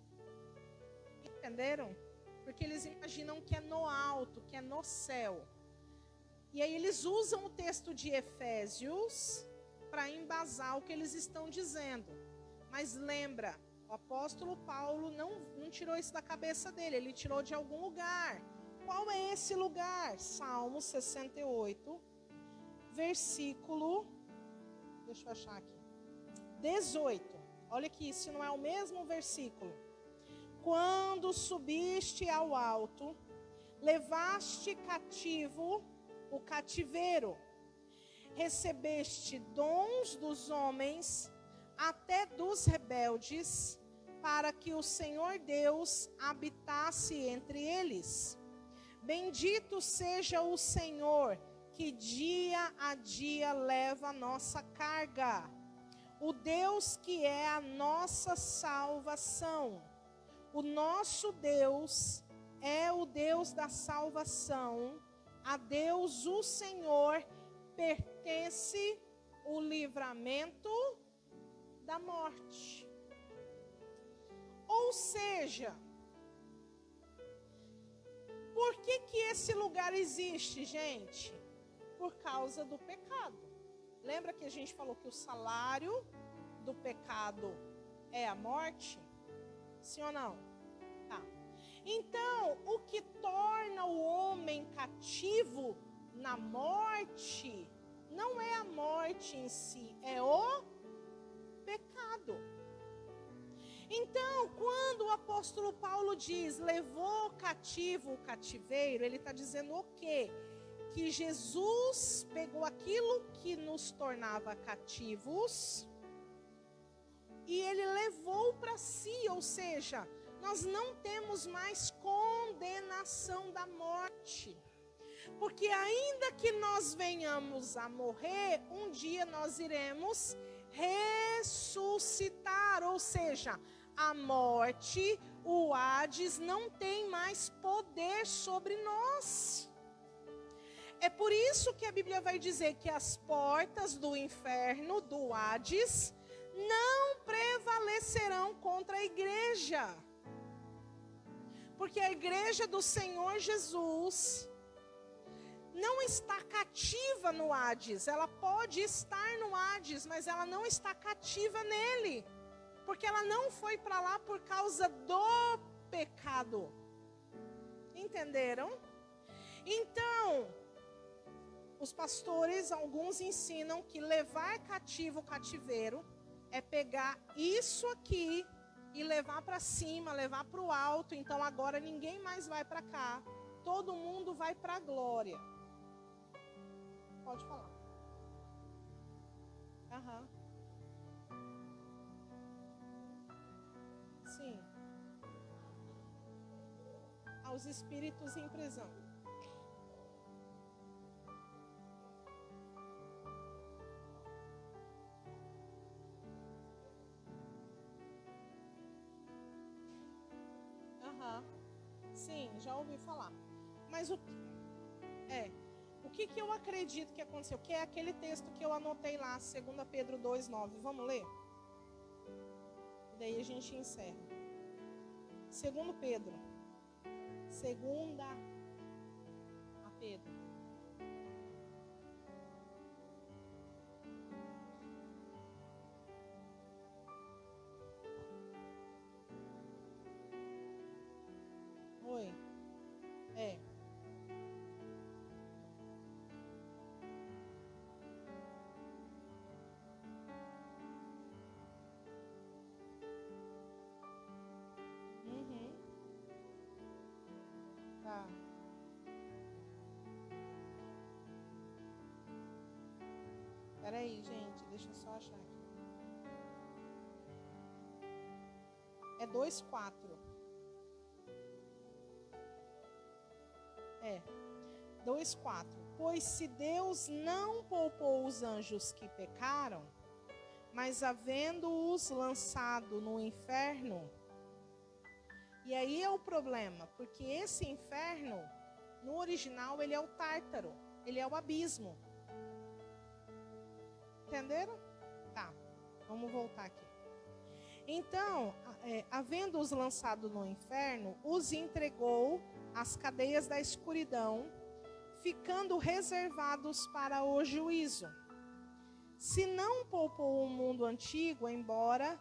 Entenderam? Porque eles imaginam que é no alto, que é no céu. E aí eles usam o texto de Efésios para embasar o que eles estão dizendo. Mas lembra, o apóstolo Paulo não tirou isso da cabeça dele, ele tirou de algum lugar. Qual é esse lugar? Salmo 68, versículo, deixa eu achar aqui, 18. Olha aqui, se não é o mesmo versículo. Quando subiste ao alto, levaste cativo o cativeiro, recebeste dons dos homens, até dos rebeldes, para que o Senhor Deus habitasse entre eles. Bendito seja o Senhor, que dia a dia leva a nossa carga. o Deus que é a nossa salvação. O nosso Deus é o Deus da salvação. A Deus, o Senhor, pertence o livramento da morte. Ou seja, por que esse lugar existe, gente? Por causa do pecado. Lembra que a gente falou que o salário do pecado é a morte? Sim ou não? Tá. Então, o que torna o homem cativo na morte não é a morte em si, é o pecado. Então, quando o apóstolo Paulo diz, levou cativo o cativeiro, ele está dizendo o quê? Que Jesus pegou aquilo que nos tornava cativos e ele levou para si, ou seja, nós não temos mais condenação da morte. Porque ainda que nós venhamos a morrer, um dia nós iremos ressuscitar, ou seja, a morte, o Hades, não tem mais poder sobre nós. É por isso que a Bíblia vai dizer que as portas do inferno, do Hades, não prevalecerão contra a igreja. Porque a igreja do Senhor Jesus não está cativa no Hades. Ela pode estar no Hades, mas ela não está cativa nele. Porque ela não foi para lá por causa do pecado. Entenderam? Então, os pastores, alguns ensinam que levar cativo o cativeiro é pegar isso aqui e levar para cima, levar para o alto. Então agora ninguém mais vai para cá. Todo mundo vai para a glória. Pode falar. Aham. Sim. Aos espíritos em prisão. Aham. Sim, já ouvi falar. Mas o que eu acredito que aconteceu? Que é aquele texto que eu anotei lá, 2 Pedro 2,9. Vamos ler? E daí a gente encerra. 2 Pedro. 2 Pedro. Oi. É. Uhum. Tá. Peraí, gente, deixa eu só achar aqui. É 2,4. É. 2,4. Pois se Deus não poupou os anjos que pecaram, mas havendo-os lançado no inferno. E aí é o problema, porque esse inferno, no original, ele é o Tártaro, ele é o abismo. Entenderam? Tá, vamos voltar aqui. Então, havendo-os lançado no inferno, os entregou às cadeias da escuridão, ficando reservados para o juízo. Se não poupou o mundo antigo, embora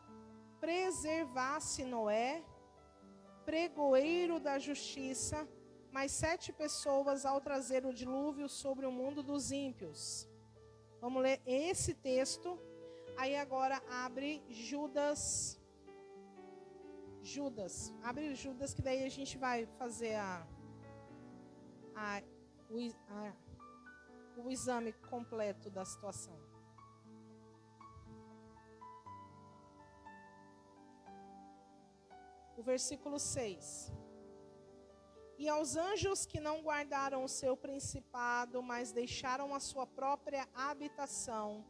preservasse Noé, pregoeiro da justiça, mais 7 pessoas ao trazer o dilúvio sobre o mundo dos ímpios. Vamos ler esse texto. Aí agora abre Judas. Abre Judas, que daí a gente vai fazer o exame completo da situação. O versículo 6. E aos anjos que não guardaram o seu principado, mas deixaram a sua própria habitação,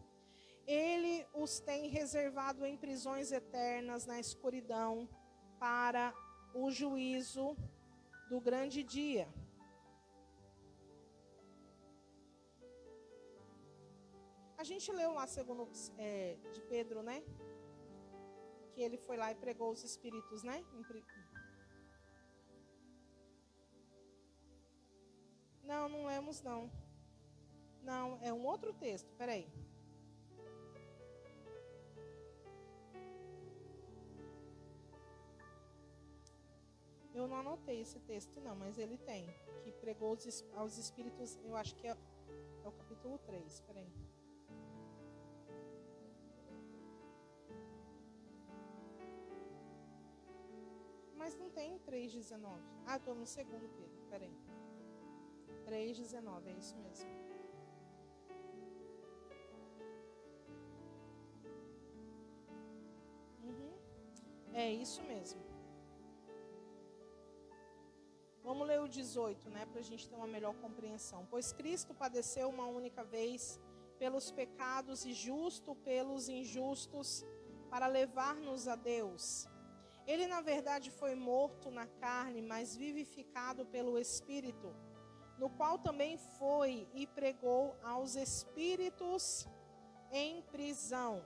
Ele os tem reservado em prisões eternas na escuridão para o juízo do grande dia. A gente leu lá segundo de Pedro, né? Que ele foi lá e pregou os espíritos, né? Não, não lemos não. Não, é um outro texto, peraí. Eu não anotei esse texto não, mas ele tem. Que pregou aos espíritos, eu acho que é o capítulo 3, peraí. Mas não tem 3,19. Ah, estou no segundo Pedro, peraí. 3,19, é isso mesmo. É isso mesmo. Vamos ler o 18, né, para a gente ter uma melhor compreensão. Pois Cristo padeceu uma única vez pelos pecados e justo pelos injustos para levar-nos a Deus. Ele, na verdade, foi morto na carne, mas vivificado pelo Espírito, no qual também foi e pregou aos espíritos em prisão.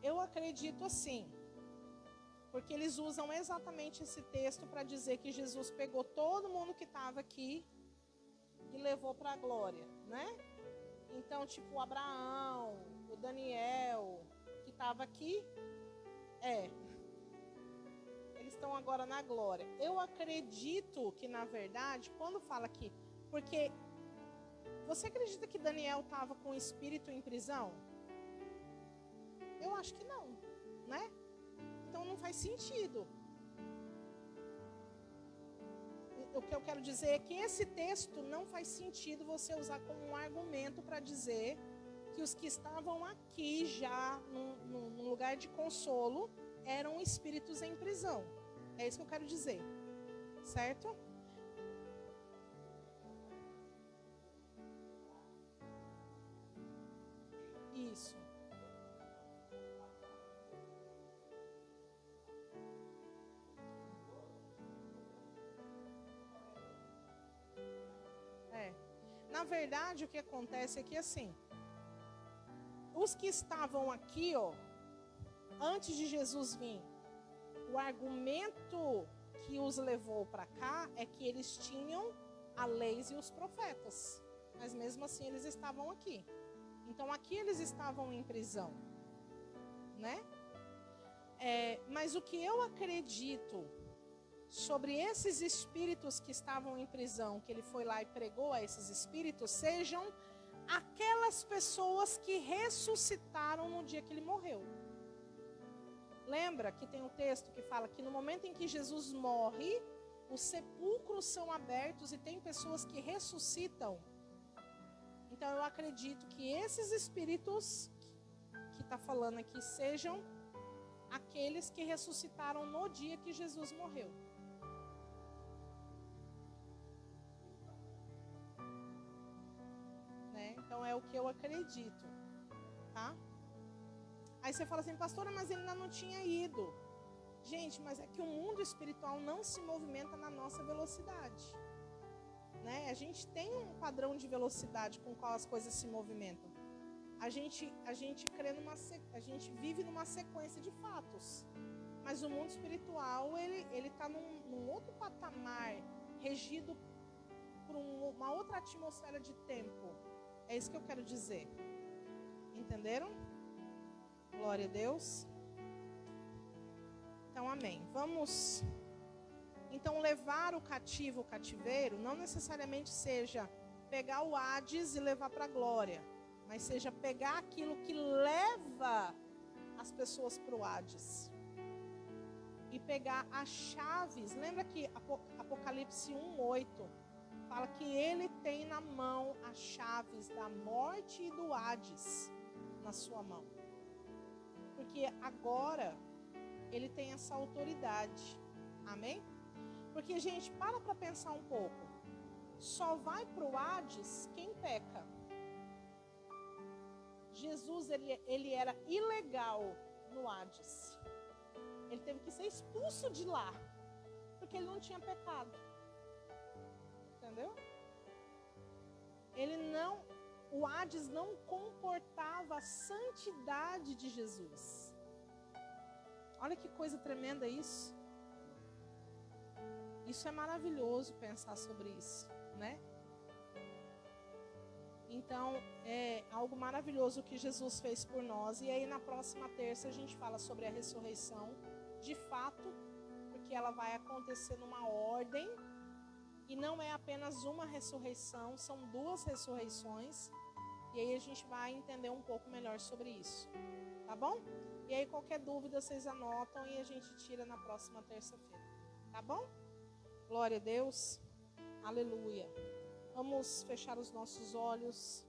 Eu acredito assim, porque eles usam exatamente esse texto para dizer que Jesus pegou todo mundo que estava aqui e levou para a glória, né? Então, tipo, o Abraão, o Daniel, que estava aqui, eles estão agora na glória. Eu acredito que, na verdade, quando fala aqui, porque você acredita que Daniel estava com o espírito em prisão? Eu acho que não, né? Então não faz sentido. O que eu quero dizer é que esse texto não faz sentido você usar como um argumento para dizer que os que estavam aqui já num lugar de consolo eram espíritos em prisão. É isso que eu quero dizer. Certo? Isso. Na verdade, o que acontece é que assim, os que estavam aqui, antes de Jesus vir, o argumento que os levou para cá é que eles tinham a lei e os profetas, mas mesmo assim eles estavam aqui. Então aqui eles estavam em prisão, né? Mas o que eu acredito sobre esses espíritos que estavam em prisão, que ele foi lá e pregou a esses espíritos, sejam aquelas pessoas que ressuscitaram no dia que ele morreu. Lembra que tem um texto que fala que no momento em que Jesus morre, os sepulcros são abertos e tem pessoas que ressuscitam. Então eu acredito que esses espíritos que está falando aqui sejam aqueles que ressuscitaram no dia que Jesus morreu. Então é o que eu acredito, tá? Aí você fala assim, pastora, mas ele ainda não tinha ido. Gente, mas é que o mundo espiritual não se movimenta na nossa velocidade, né? A gente tem um padrão de velocidade com qual as coisas se movimentam. A gente a gente vive numa sequência de fatos, mas o mundo espiritual ele está num outro patamar, regido por uma outra atmosfera de tempo. É isso que eu quero dizer. Entenderam? Glória a Deus. Então, amém. Vamos. Então, levar o cativo, o cativeiro, não necessariamente seja pegar o Hades e levar para a glória, mas seja pegar aquilo que leva as pessoas para o Hades. E pegar as chaves. Lembra que Apocalipse 1:8 fala que ele tem na mão as chaves da morte e do Hades na sua mão. Porque agora ele tem essa autoridade. Amém? Porque, gente, para pensar um pouco. Só vai para o Hades quem peca. Jesus ele era ilegal no Hades. Ele teve que ser expulso de lá, porque ele não tinha pecado. Entendeu? O Hades não comportava a santidade de Jesus. Olha que coisa tremenda isso. Isso é maravilhoso pensar sobre isso, né? Então, é algo maravilhoso que Jesus fez por nós. E aí, na próxima terça, a gente fala sobre a ressurreição, de fato, porque ela vai acontecer numa ordem. E não é apenas uma ressurreição, são 2 ressurreições. E aí, a gente vai entender um pouco melhor sobre isso. Tá bom? E aí, qualquer dúvida, vocês anotam e a gente tira na próxima terça-feira. Tá bom? Glória a Deus. Aleluia. Vamos fechar os nossos olhos.